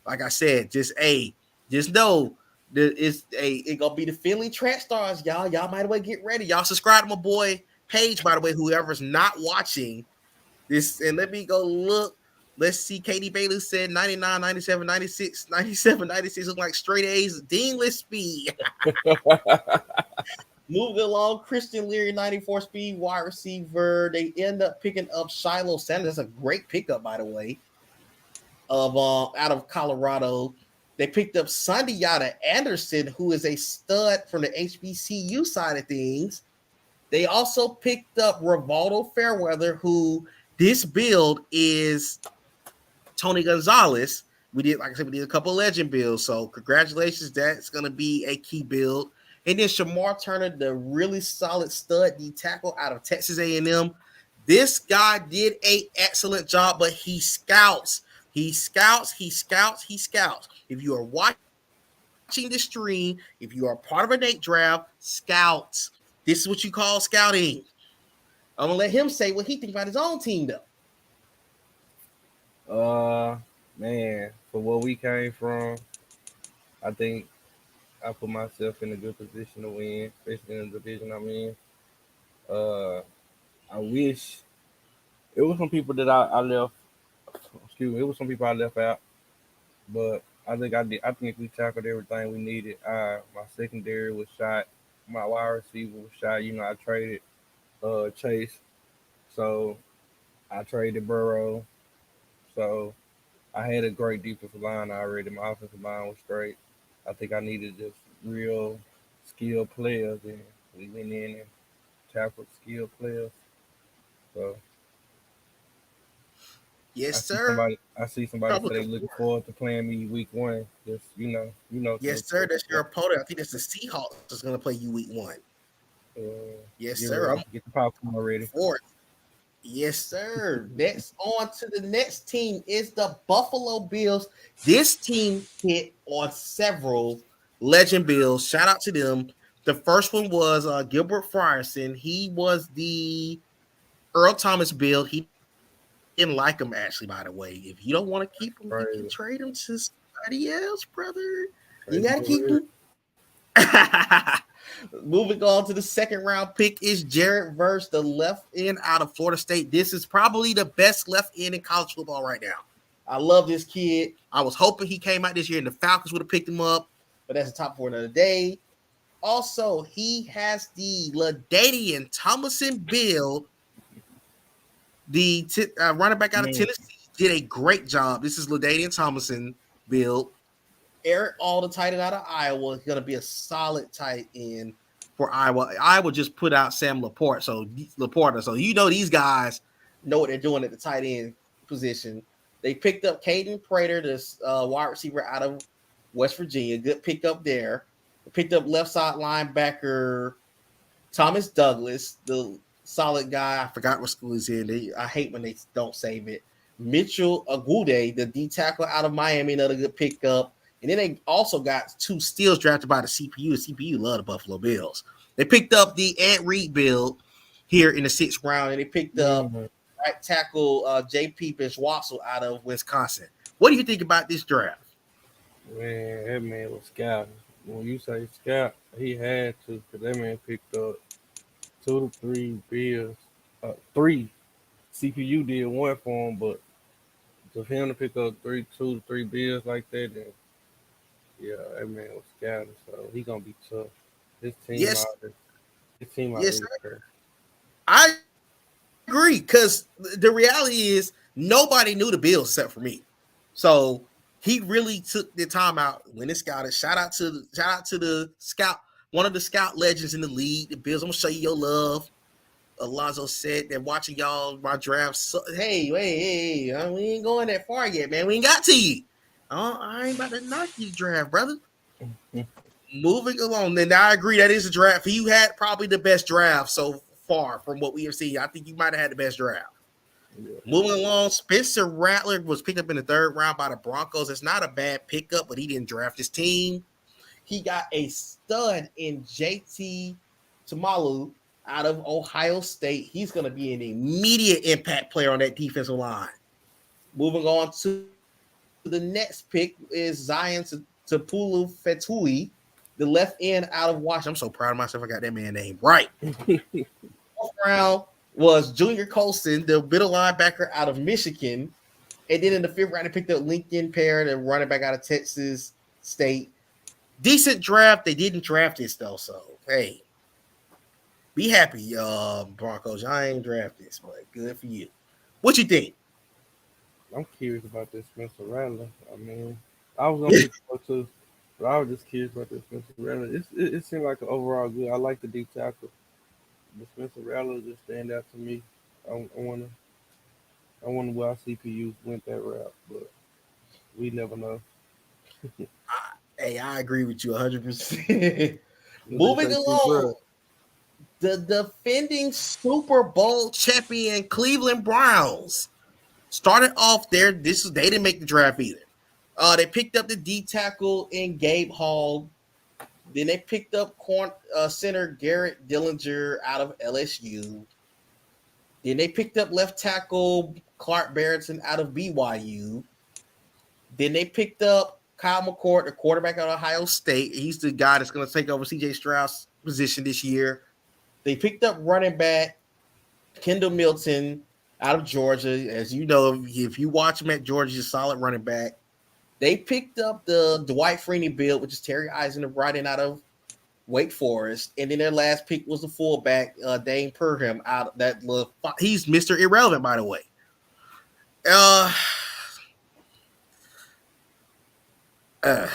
Like I said, just know that it's gonna be the Finley track stars, y'all. Y'all might as well get ready. Y'all subscribe to my boy Page, by the way. Whoever's not watching this, and let me go look. Let's see. Katie Bailey said 99, 97, 96, 97, 96 look like straight A's. Deanless speed. Moving along, Christian Leary, 94 speed wide receiver. They end up picking up Shiloh Sanders. That's a great pickup, by the way, of out of Colorado. They picked up Sundiata Anderson, who is a stud from the HBCU side of things. They also picked up Rivaldo Fairweather, who this build is Tony Gonzalez. We did, like I said, we did a couple of legend builds. So congratulations. That's going to be a key build. And then Shamar Turner, the really solid stud D tackle out of Texas A&M. This guy did an excellent job, but he scouts. He scouts. If you are watching the stream, if you are part of a Nate draft, scouts. This is what you call scouting. I'm going to let him say what he thinks about his own team, though. Man, for where we came from, I think I put myself in a good position to win, especially in the division I'm in. I wish it was some people that I left. Excuse me, it was some people I left out, but I think I did. I think we tackled everything we needed. My secondary was shot. My wide receiver was shot. You know, I traded Chase, so I traded Burrow. So I had a great defensive line already. My offensive line was great. I think I needed just real skilled players, and we went in and tackled skilled players. So, yes, sir. I see somebody say they looking forward to playing me week 1. Just you know. Yes, sir. That's your opponent. I think that's the Seahawks that's going to play you week 1. Yes, sir. Get the popcorn already. Fourth. Yes, sir. Next on to the next team is the Buffalo Bills. This team hit on several legend bills. Shout out to them. The first one was Gilbert Frierson. He was the Earl Thomas build. He didn't like him, actually, by the way. If you don't want to keep him, you can trade him to somebody else, brother. You got to keep him. Moving on to the second round pick is Jared Verse, the left end out of Florida State. This is probably the best left end in college football right now. I love this kid. I was hoping he came out this year and the Falcons would have picked him up, but that's the top for another day. Also, he has the LaDainian Tomlinson build. The running back out of Tennessee did a great job. This is LaDainian Tomlinson build. Eric All, the tight end out of Iowa, is going to be a solid tight end for Iowa. Iowa just put out Sam Laporta, so you know these guys know what they're doing at the tight end position. They picked up Caden Prater, this wide receiver out of West Virginia. Good pickup there. They picked up left side linebacker Thomas Douglas, the solid guy. I forgot what school he's in. I hate when they don't save it. Mitchell Agude, the D tackle out of Miami, another good pickup. And then they also got 2 steals drafted by the CPU. The CPU love the Buffalo Bills. They picked up the Ed Reed build here in the 6th round, and they picked up right tackle J.P. Bishwassel out of Wisconsin. What do you think about this draft? Man, that man was scouting. When you say scout, he had to, because that man picked up 2 to 3 bills. 3 CPU did 1 for him, but for him to pick up 2 to 3 bills like that, then yeah, that man was scouting, so he gonna be tough. His team out there. I agree, because the reality is nobody knew the Bills except for me. So he really took the time out when it scouted. Shout out to the scout, one of the scout legends in the league. The Bills, I'm gonna show you your love. Alonzo said that watching y'all my drafts. So, hey, we ain't going that far yet, man. We ain't got to you. I ain't about to knock you draft, brother. Moving along, then I agree that is a draft. You had probably the best draft so far from what we have seen. I think you might have had the best draft. Yeah. Moving along, Spencer Rattler was picked up in the third round by the Broncos. It's not a bad pickup, but he didn't draft his team. He got a stud in JT Tumalu out of Ohio State. He's going to be an immediate impact player on that defensive line. Moving on to the next pick is Zion Tapulu Fetui, the left end out of Washington. I'm so proud of myself. I got that man name right. Fourth round was Junior Colson, the middle linebacker out of Michigan. And then in the fifth round, they picked up Lincoln Pear, the running back out of Texas State. Decent draft. They didn't draft this though, so hey, be happy, Broncos. I ain't draft this, but good for you. What you think? I'm curious about this Spencer Rattler. I mean, I was gonna pick him up too, but I was just curious about this Spencer Rattler. It seemed like an overall good. I like the deep tackle. The Spencer Rattler just stand out to me. I wonder why CPU went that route, but we never know. Hey, I agree with you 100%. What they Moving say, Steve along, Bruh? the defending Super Bowl champion Cleveland Browns started off there. They didn't make the draft either. They picked up the D tackle in Gabe Hall. Then they picked up center Garrett Dillinger out of LSU. Then they picked up left tackle Clark Barrington out of BYU. Then they picked up Kyle McCord, the quarterback out of Ohio State. He's the guy that's going to take over CJ Stroud's position this year. They picked up running back Kendall Milton out of Georgia. As you know, if you watch him at Georgia, he's a solid running back. They picked up the Dwight Freeney build, which is Terry Eisen brought in out of Wake Forest. And then their last pick was the fullback, Dane Perham out of that little. He's Mr. Irrelevant, by the way. Uh, uh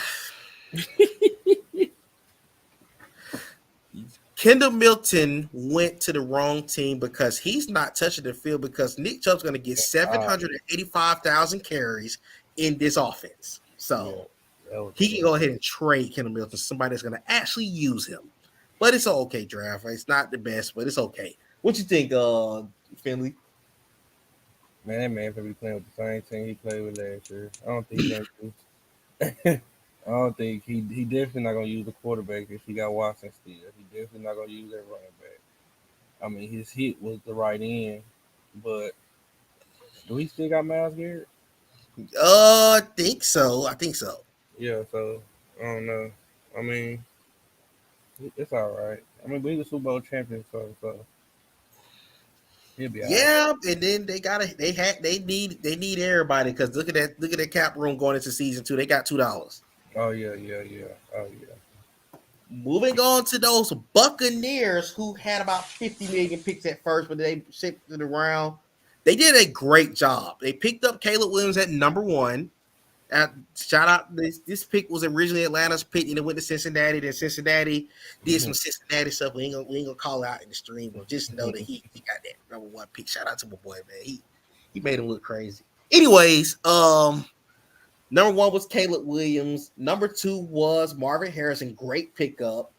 Kendall Milton went to the wrong team because he's not touching the field because Nick Chubb's going to get Ah, 785,000 carries in this offense. yeah, So that was he a can bad. go ahead and trade Kendall Milton, somebody that's going to actually use him. But it's an okay draft. It's not the best, but it's okay. What you think, Finley? Man, that man gonna be playing with the same team he played with last year. I don't think he gonna do. I don't think he definitely not gonna use the quarterback if he got Watson still. He definitely not gonna use that running back. I mean, his hit was the right end, but do he still got Miles Garrett? Think so. I think so. Yeah, so I don't know. I mean, it's all right. I mean, we the Super Bowl champion, so he'll be all right. Yeah, and then they need everybody because look at that cap room going into season 2. They got $2. Oh yeah, yeah, yeah. Oh yeah. Moving on to those Buccaneers who had about 50 million picks at first, but they shifted around. They did a great job. They picked up Caleb Williams at number one. Shout out this pick was originally Atlanta's pick, and it went to Cincinnati. Then Cincinnati did some Cincinnati stuff. We ain't gonna call it out in the stream, but just know that he got that number one pick. Shout out to my boy, man. He made him look crazy. Anyways, number one was Caleb Williams. Number two was Marvin Harrison. Great pickup.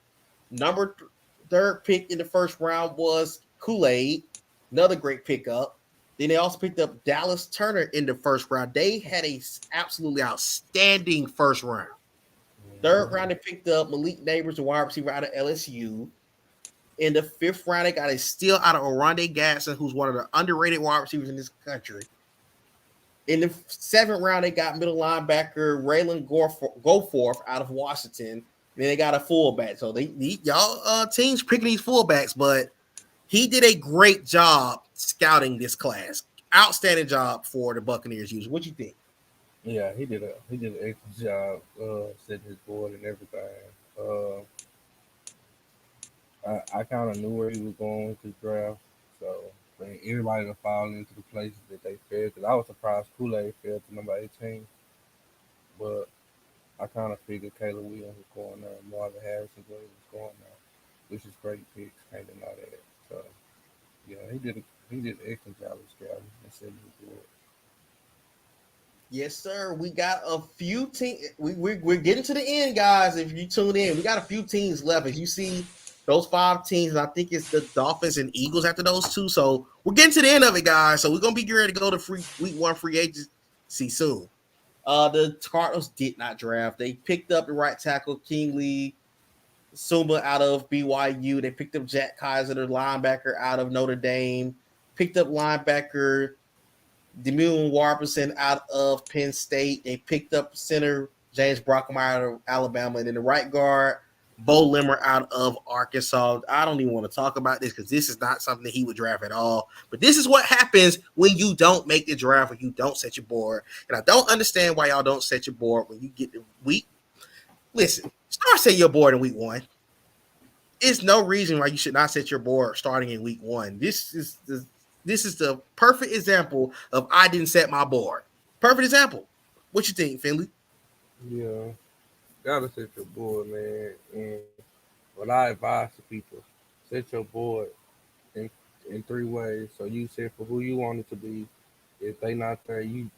Third pick in the first round was Kool-Aid. Another great pickup. Then they also picked up Dallas Turner in the first round. They had a absolutely outstanding first round. Third round, they picked up Malik Neighbors, the wide receiver out of LSU. In the fifth round, they got a steal out of Oronde Gadsden, who's one of the underrated wide receivers in this country. In the seventh round, they got middle linebacker Raylan Goforth out of Washington. Then they got a fullback. So y'all teams picking these fullbacks, but he did a great job scouting this class. Outstanding job for the Buccaneers user. What you think? Yeah, he did an excellent job setting his board and everything. Uh, I kind of knew where he was going with this draft, so but everybody to fall into the places that they fell. Because I was surprised Kool Aid fell to number 18, but I kind of figured Caleb Williams was going there, Marvin Harrison was going there, which is great picks. Can't deny that. So Yeah, he did an excellent job of scouting and setting the board. Yes, sir. We got a few teams. We're getting to the end, guys. If you tune in, we got a few teams left. As you see, those 5 teams, and I think it's the Dolphins and Eagles after those two. So we're getting to the end of it, guys. So we're gonna be ready to go to week 1 free agency soon. The Cardinals did not draft. They picked up the right tackle Kingsley Suma out of BYU. They picked up Jack Kaiser, the linebacker out of Notre Dame. Picked up linebacker Demune Warpenson out of Penn State. They picked up center James Brockmeyer out of Alabama. And then the right guard, Bo Limmer out of Arkansas. I don't even want to talk about this because this is not something that he would draft at all. But this is what happens when you don't make the draft or you don't set your board. And I don't understand why y'all don't set your board when you get the week. Listen, start setting your board in week 1. There's no reason why you should not set your board starting in week 1. This is the perfect example of I didn't set my board. Perfect example. What you think, Finley? Yeah, gotta set your board, man. And what I advise to people, set your board in in 3 ways. So you set for who you want it to be. If they not there, you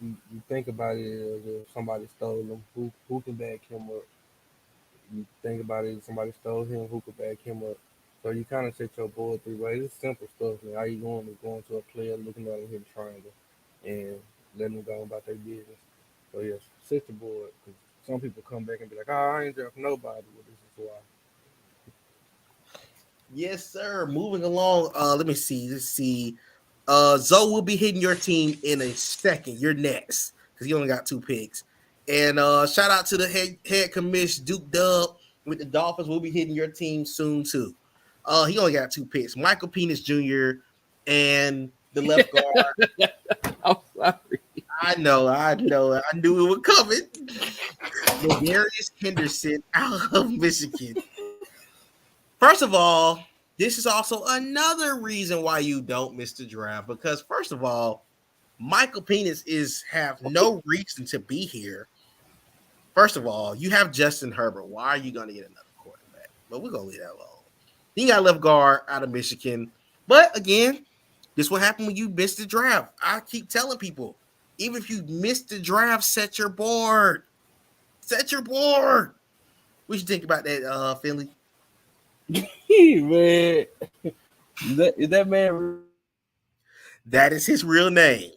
think about it as if somebody stole them. Who can back him up? You think about it, if somebody stole him, who could back him up? So you kind of set your board 3 ways. It's simple stuff, man. All you doing is going to a player, looking at him, hit a triangle, and letting them go about their business. So yes, set your board. Because some people come back and be like, "Oh, I ain't draft nobody." Well, this is why. Yes, sir. Moving along. Let me see. Let's see. Zoe will be hitting your team in a second. You're next because he only got 2 picks. And shout out to the head commish Duke Dub with the Dolphins. We'll be hitting your team soon too. He only got 2 picks. Michael Penis Jr. and the left guard. I'm sorry. I knew it was coming. Ladarius Henderson out of Michigan. First of all, this is also another reason why you don't miss the draft because first of all, Michael Penis is have no reason to be here. First of all, you have Justin Herbert. Why are you going to get another quarterback? But we're going to leave that alone. He got left guard out of Michigan. But again, this will happen when you miss the draft. I keep telling people, even if you miss the draft, set your board. Set your board. What you think about that, Finley? Man, is that man? That is his real name.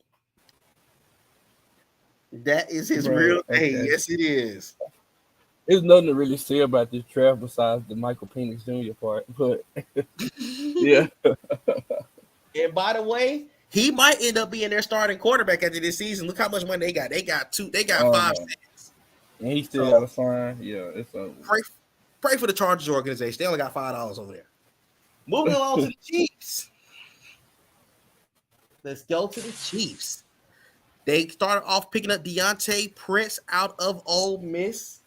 That is his Bro, real name. okay. Yes, it is. There's nothing to really say about this draft besides the Michael Penix Jr. part. But yeah, And by the way, he might end up being their starting quarterback after this season. Look how much money they got. They got two. They got oh five no, cents. and he still got So a sign. Yeah, it's over. pray, pray for the Chargers organization. They only got $5 over there. Moving along to the Chiefs. Let's go to the Chiefs. They started off picking up Deontay Prince out of Ole Miss.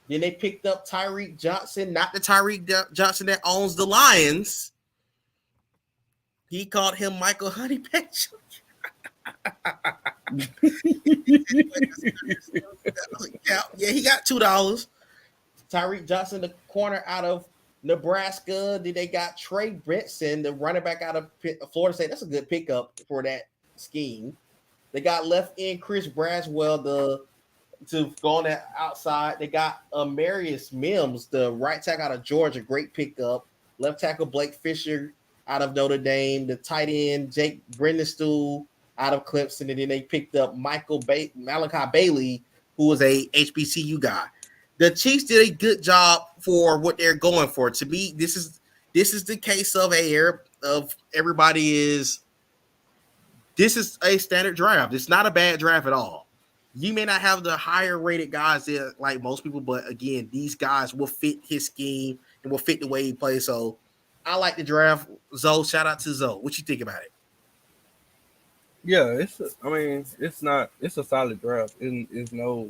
Then they picked up Tyreek Johnson, not the Tyreek Johnson that owns the Lions. He called him Michael Honeypatch. Yeah, he got $2. Tyreek Johnson, the corner out of Nebraska. Then they got Trey Britson, the running back out of Florida State. That's a good pickup for that scheme. They got left end Chris Braswell to go on that outside. They got Marius Mims, the right tackle out of Georgia, great pickup. Left tackle Blake Fisher out of Notre Dame. The tight end Jake Brendenstool out of Clemson, and then they picked up Malachi Bailey, who was a HBCU guy. The Chiefs did a good job for what they're going for. To me, this is the case of everybody is. This is a standard draft. It's not a bad draft at all. You may not have the higher rated guys there like most people, but again, these guys will fit his scheme and will fit the way he plays. So I like the draft. Zoe, shout out to Zoe. What you think about it? Yeah, I mean, it's not. It's a solid draft. It's no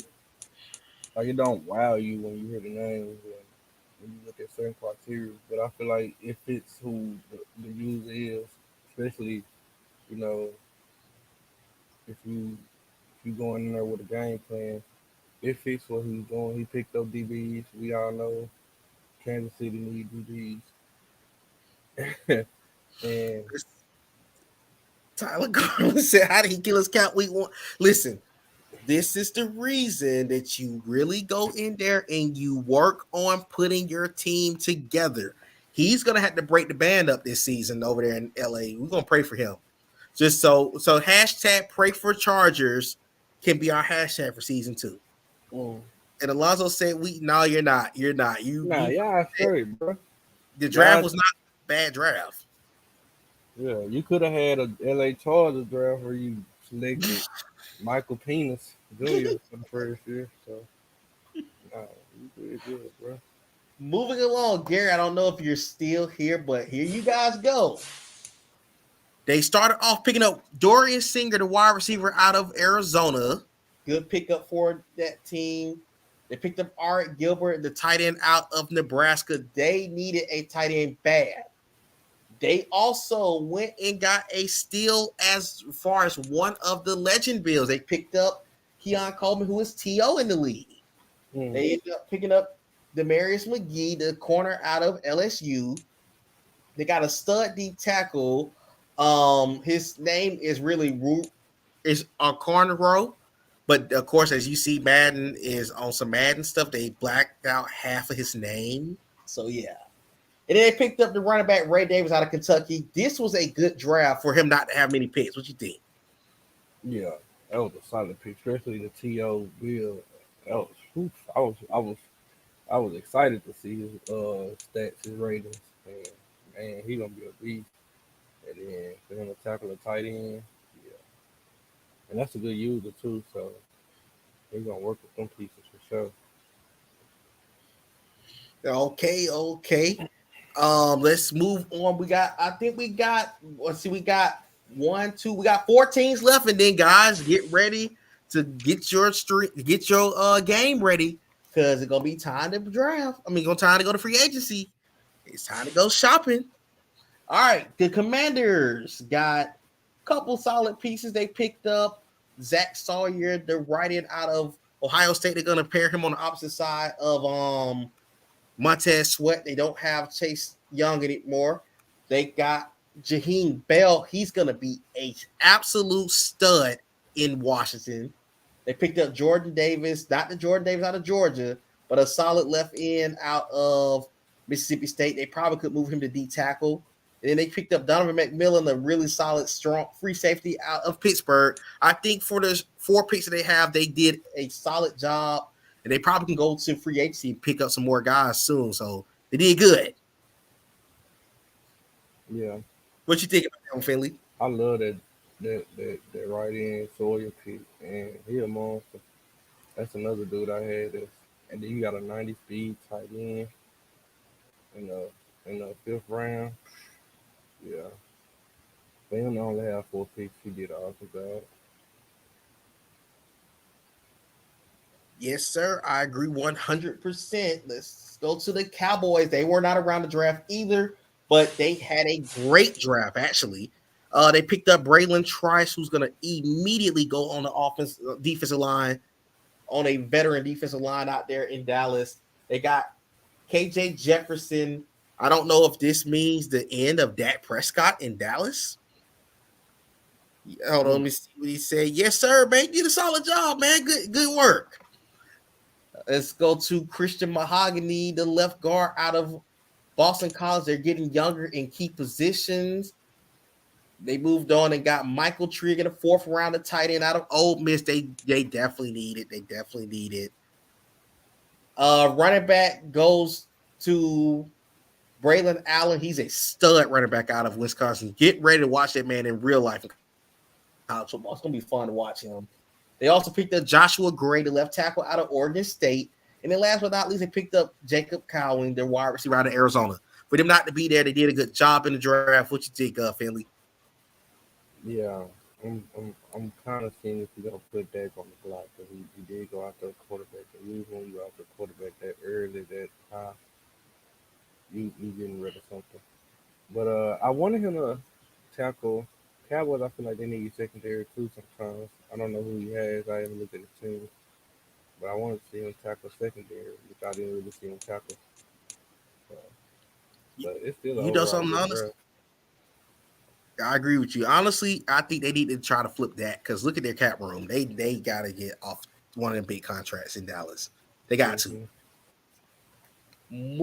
like it don't wow you when you hear the names and when you look at certain criteria. But I feel like it fits who the user is, especially you know if you going in there with a game plan. It fits what he's doing. He picked up DBs. We all know Kansas City need DBs, and Tyler Garland said, "How did he kill his cat week one?" Listen, this is the reason that you really go in there and you work on putting your team together. He's gonna have to break the band up this season over there in LA. We're gonna pray for him. Just so hashtag pray for Chargers can be our hashtag for season 2. Mm. And Alonzo said, "We no, you're not. You're not. Nah, y'all straight, bro. The draft Y'all, was not a bad draft. yeah, you could have had a LA Chargers draft where you selected Michael Penis Jr. for the first year. So, nah, you did good, bro. Moving along, Gary. I don't know if you're still here, but here you guys go. They started off picking up Dorian Singer, the wide receiver out of Arizona. Good pickup for that team. They picked up Art Gilbert, the tight end out of Nebraska. They needed a tight end bad. They also went and got a steal as far as one of the legend bills. They picked up Keon Coleman, who is TO in the league. They ended up picking up Demarius McGee, the corner out of LSU. They got a stud deep tackle. His name is really is a corner row, but of course, as you see, Madden is on some Madden stuff. They blacked out half of his name, so yeah. And then they picked up the running back Ray Davis out of Kentucky. This was a good draft for him not to have many picks. What you think? Yeah, that was a solid pick, especially the To Bill. That was, oof, I was excited to see his stats, his ratings. And man, he gonna be a beast. And then for him to tackle a tight end, yeah, and that's a good user too. So he's gonna work with them pieces for sure. Okay. Let's move on. I think we got, let's see, we got we got 4 teams left, and then guys, get ready to get your game ready because it's gonna be time to draft. I mean, it's time to go to free agency. It's time to go shopping. All right, the Commanders got a couple solid pieces they picked up. Zach Sawyer, the right end out of Ohio State. They're gonna pair him on the opposite side of Montez Sweat. They don't have Chase Young anymore. They got Jaheim Bell. He's going to be an absolute stud in Washington. They picked up Jordan Davis, not the Jordan Davis out of Georgia, but a solid left end out of Mississippi State. They probably could move him to D tackle. And then they picked up Donovan McMillan, a really solid, strong free safety out of Pittsburgh. I think for the 4 picks that they have, they did a solid job. And they probably can go to free agency and pick up some more guys soon. So they did good. Yeah, What you think about that, Finley? I love that right end Sawyer pick, and he a monster. That's another dude I had. And then you got a 90 speed tight end in the 5th round. Yeah, they only have 4 picks. He did awesome job. Yes, sir. I agree 100%. Let's go to the Cowboys. They were not around the draft either, but they had a great draft, actually. They picked up Braylon Trice, who's going to immediately go on the defensive line, on a veteran defensive line out there in Dallas. They got KJ Jefferson. I don't know if this means the end of Dak Prescott in Dallas. Hold on, let me see what he said. Yes, sir, man. You did a solid job, man. Good work. Let's go to Christian Mahogany, the left guard out of Boston College. They're getting younger in key positions. They moved on and got Michael Trigg in the 4th round, of tight end out of Ole Miss. They definitely need it. They definitely need it. Running back goes to Braylon Allen. He's a stud running back out of Wisconsin. Get ready to watch that man in real life in college football. It's going to be fun to watch him. They also picked up Joshua Gray, the left tackle out of Oregon State. And then last but not least, they picked up Jacob Cowing, their wide receiver out of Arizona. For them not to be there, they did a good job in the draft. What you think, Finley? Yeah, I'm kind of seeing if you're gonna put Dak on the block because he did go after a quarterback. And usually when you go after a quarterback that early, that high, you getting rid of something. But I wanted him to tackle Cowboys. I feel like they need secondary too sometimes. I don't know who he has. I haven't looked at the team, but I wanted to see him tackle secondary, which I didn't really see him tackle. So, but it's still an You know overall something good honest? draft. I agree with you. Honestly, I think they need to try to flip that because look at their cap room. They gotta get off one of them big contracts in Dallas. They got to. Mm-hmm.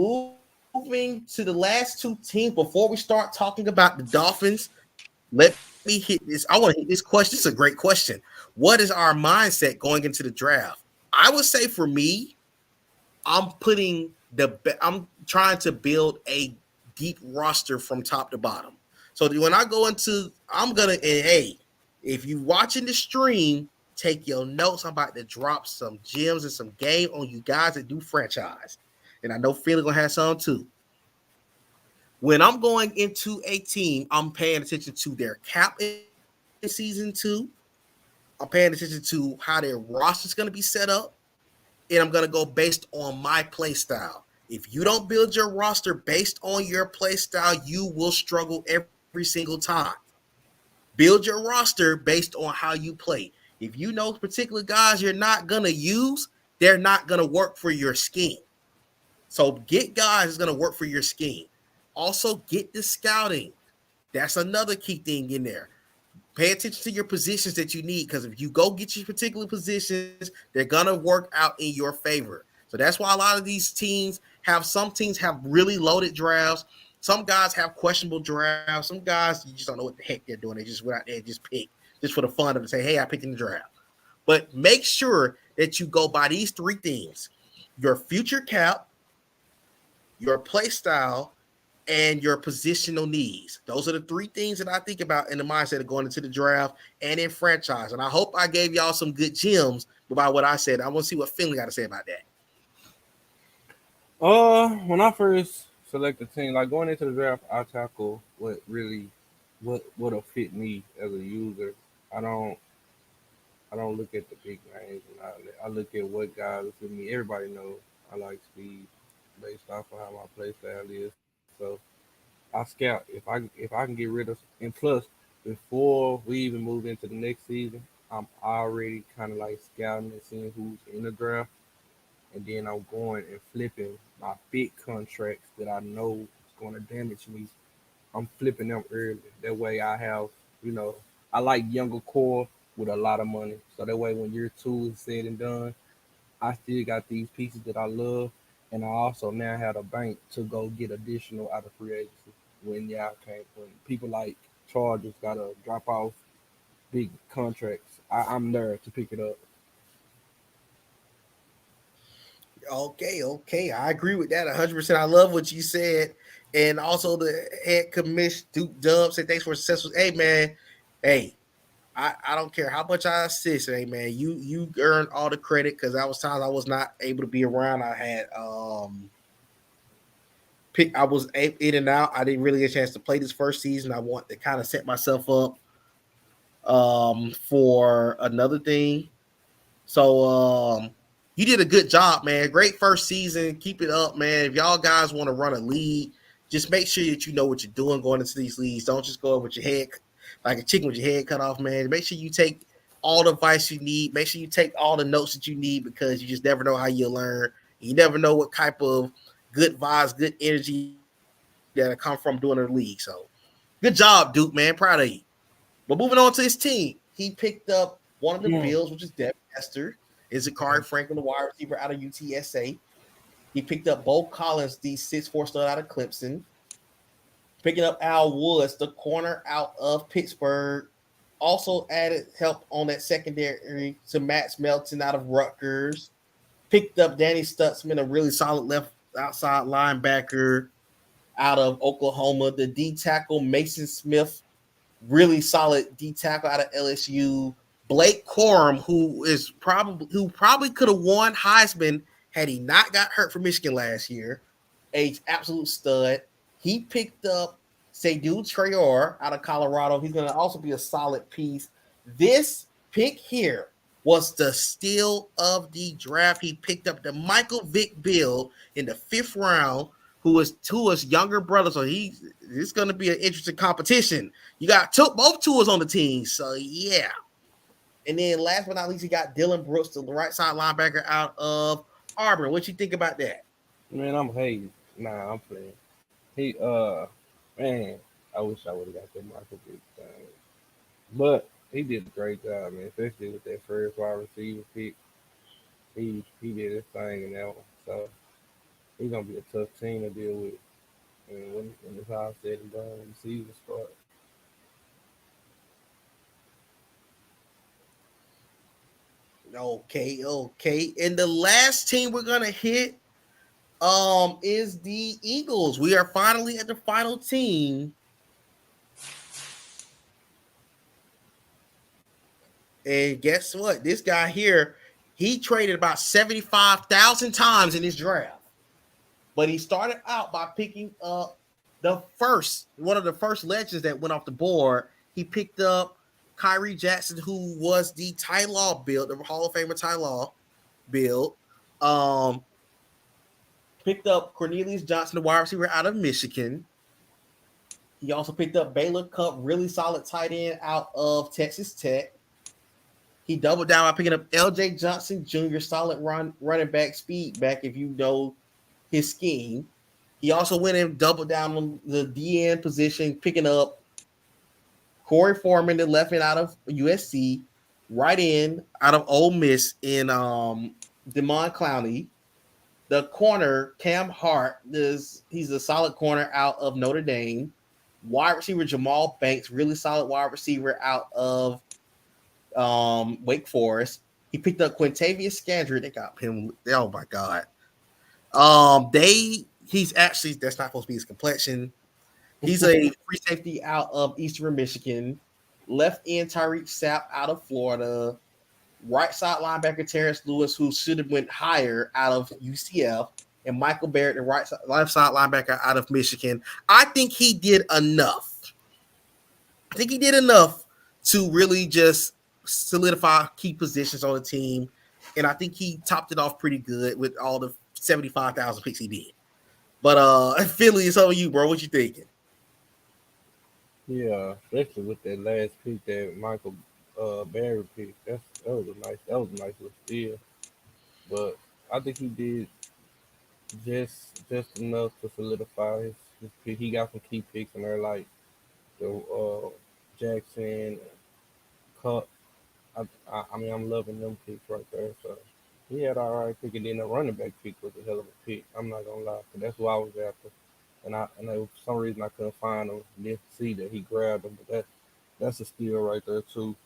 Moving to the last two teams before we start talking about the Dolphins, let me hit this. I want to hit this question. This is a great question. What is our mindset going into the draft? I would say for me, I'm trying to build a deep roster from top to bottom. So when I go into, I'm gonna and hey, if you watching the stream, take your notes. I'm about to drop some gems and some game on you guys that do franchise, and I know Philly gonna have some too. When I'm going into a team, I'm paying attention to their cap in season two. I'm paying attention to how their roster is going to be set up, and I'm going to go based on my play style. If you don't build your roster based on your play style, you will struggle every single time. Build your roster based on how you play. If you know particular guys you're not going to use, they're not going to work for your scheme. So get guys that's going to work for your scheme. Also, get the scouting. That's another key thing in there. Pay attention to your positions that you need because if you go get your particular positions, they're gonna work out in your favor. So that's why a lot of these teams have some teams have really loaded drafts. Some guys have questionable drafts. Some guys you just don't know what the heck they're doing. They just went out there and just pick just for the fun of it. Say, hey, I picked in the draft. But make sure that you go by these three things: your future cap, your play style, and your positional needs. Those are the three things that I think about in the mindset of going into the draft and in franchise. And I hope I gave y'all some good gems about what I said. I want to see what Finley got to say about that. When I first select a team, like going into the draft, I tackle what really, what'll fit me as a user. I don't, I don't look at the big names, and I look at what guys will fit me. Everybody knows I like speed based off of how my play style is. So I scout if I can get rid of, and plus before we even move into the next season, I'm already kind of like scouting and seeing who's in the draft, and then I'm going and flipping my big contracts that I know is going to damage me. I'm flipping them early. That way I have, you know, I like younger core with a lot of money. So that way when year two is said and done, I still got these pieces that I love, and I also now have a bank to go get additional out of free agency when y'all can't. When people like Chargers gotta drop off big contracts, I'm there to pick it up. Okay. I agree with that 100%. I love what you said. And also the head commish Duke Dub said thanks for successful. Hey man, hey, I don't care how much I assist, hey man. You earned all the credit because I was times I was not able to be around. I had pick. I was in and out. I didn't really get a chance to play this first season. I want to kind of set myself up for another thing. So you did a good job, man. Great first season. Keep it up, man. If y'all guys want to run a league, just make sure that you know what you're doing going into these leagues. Don't just go with your head like a chicken with your head cut off, man. Make sure you take all the advice you need. Make sure you take all the notes that you need because you just never know how you'll learn. You never know what type of good vibes, good energy that'll come from doing a league. So good job, Duke, man. Proud of you. But moving on to his team, he picked up one of the Bills, which is Mm. Devin Hester, is Zakari Franklin, the wide receiver out of UTSA. He picked up Bo Collins, the 6'4" stud out of Clemson. Picking up Al Woods, the corner out of Pittsburgh. Also added help on that secondary to Max Melton out of Rutgers. Picked up Danny Stutzman, a really solid left outside linebacker out of Oklahoma. The D tackle Mason Smith, really solid D tackle out of LSU. Blake Corum, who probably could have won Heisman had he not got hurt for Michigan last year, a absolute stud. He picked up Seydou Traore out of Colorado. He's going to also be a solid piece. This pick here was the steal of the draft. He picked up the Michael Vick Bill in the 5th round, who is Tua's younger brother. So it's going to be an interesting competition. You got both tours on the team. So, yeah. And then last but not least, you got Dylan Brooks, the right side linebacker out of Auburn. What you think about that? Man, I'm hating. Nah, I'm playing. He man. I wish I would have got that Michael Vick thing. But he did a great job, man, especially with that first wide receiver pick. He did his thing in that one. So he's gonna be a tough team to deal with. And when it's all said and done, when the season starts. Okay. And the last team we're gonna hit is the Eagles. We are finally at the final team. And guess what? This guy here, he traded about 75,000 times in his draft. But he started out by picking up one of the first legends that went off the board. He picked up Kyrie Jackson, who was the Ty Law build, the Hall of Famer Ty Law build. Picked up Cornelius Johnson, the wide receiver out of Michigan. He also picked up Baylor Cup, really solid tight end out of Texas Tech. He doubled down by picking up L.J. Johnson Jr., solid running back, speed back, if you know his scheme. He also went and doubled down on the DN position, picking up Corey Foreman, the left end out of USC, right in out of Ole Miss in Demond Clowney. The corner, Cam Hart, he's a solid corner out of Notre Dame. Wide receiver Jamal Banks, really solid wide receiver out of Wake Forest. He picked up Quintavious Scandrick. They got him. Oh my God. He's actually, that's not supposed to be his complexion. He's a free safety out of Eastern Michigan. Left end Tyreek Sapp out of Florida. Right side linebacker Terrence Lewis, who should have went higher out of UCF, and Michael Barrett, the left side linebacker out of Michigan. I think he did enough. To really just solidify key positions on the team, and I think he topped it off pretty good with all the 75,000 picks he did. But Philly, it's on you, bro. What you thinking? Yeah, especially with that last pick that Michael Barry picked. That was a nice little steal. But I think he did just enough to solidify his pick. He got some key picks in there like the Jackson Cup. I mean, I'm loving them picks right there. So he had all right pick, and then the running back pick was a hell of a pick. I'm not gonna lie, but that's what I was after. And for some reason I couldn't find him. Didn't see that he grabbed him, but that's a steal right there too.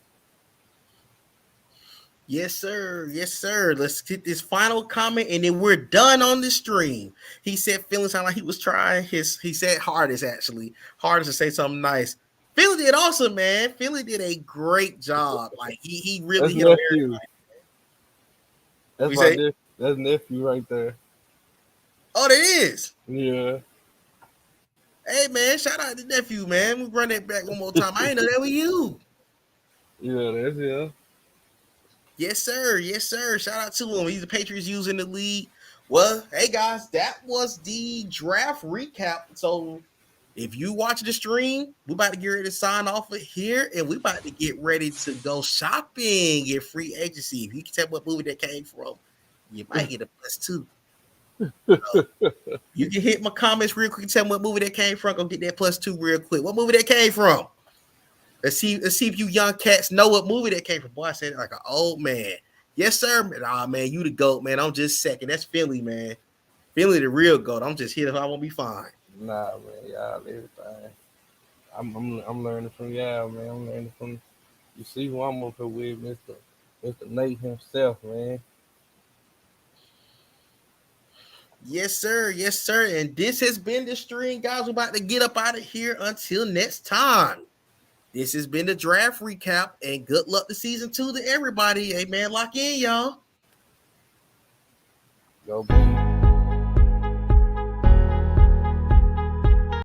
Yes, sir. Let's get this final comment, and then we're done on the stream. He said feeling sound like he was trying he said hardest to say something nice. Philly did awesome, man. Philly did a great job. Like he really That's hit nephew. That's nephew right there. Oh, that is. Yeah. Hey, man, shout out to nephew, man. We run that back one more time. I ain't know that was you. Yeah, that's yeah. Yes, sir. Shout out to him. He's the Patriots using the league. Well, hey guys, that was the draft recap. So if you watch the stream, we about to get ready to sign off of here, and we about to get ready to go shopping at free agency. If you can tell what movie that came from, you might get a +2. You can hit my comments real quick and tell me what movie that came from. Go get that +2 real quick. What movie that came from? Let's see if you young cats know what movie that came from. Boy, I said it like an old man. Yes, sir. Nah, man, you the GOAT, man. I'm just second. That's Philly, man. Philly the real GOAT. I'm just here if I won't be fine. Nah, man, y'all everything. I'm learning from y'all, man. I'm learning from you see who I'm up here with, Mr. Nate himself, man. Yes, sir. And this has been the stream, guys. We're about to get up out of here until next time. This has been the draft recap, and good luck to season 2 to everybody. Hey, man, lock in, y'all. Go, Bengals.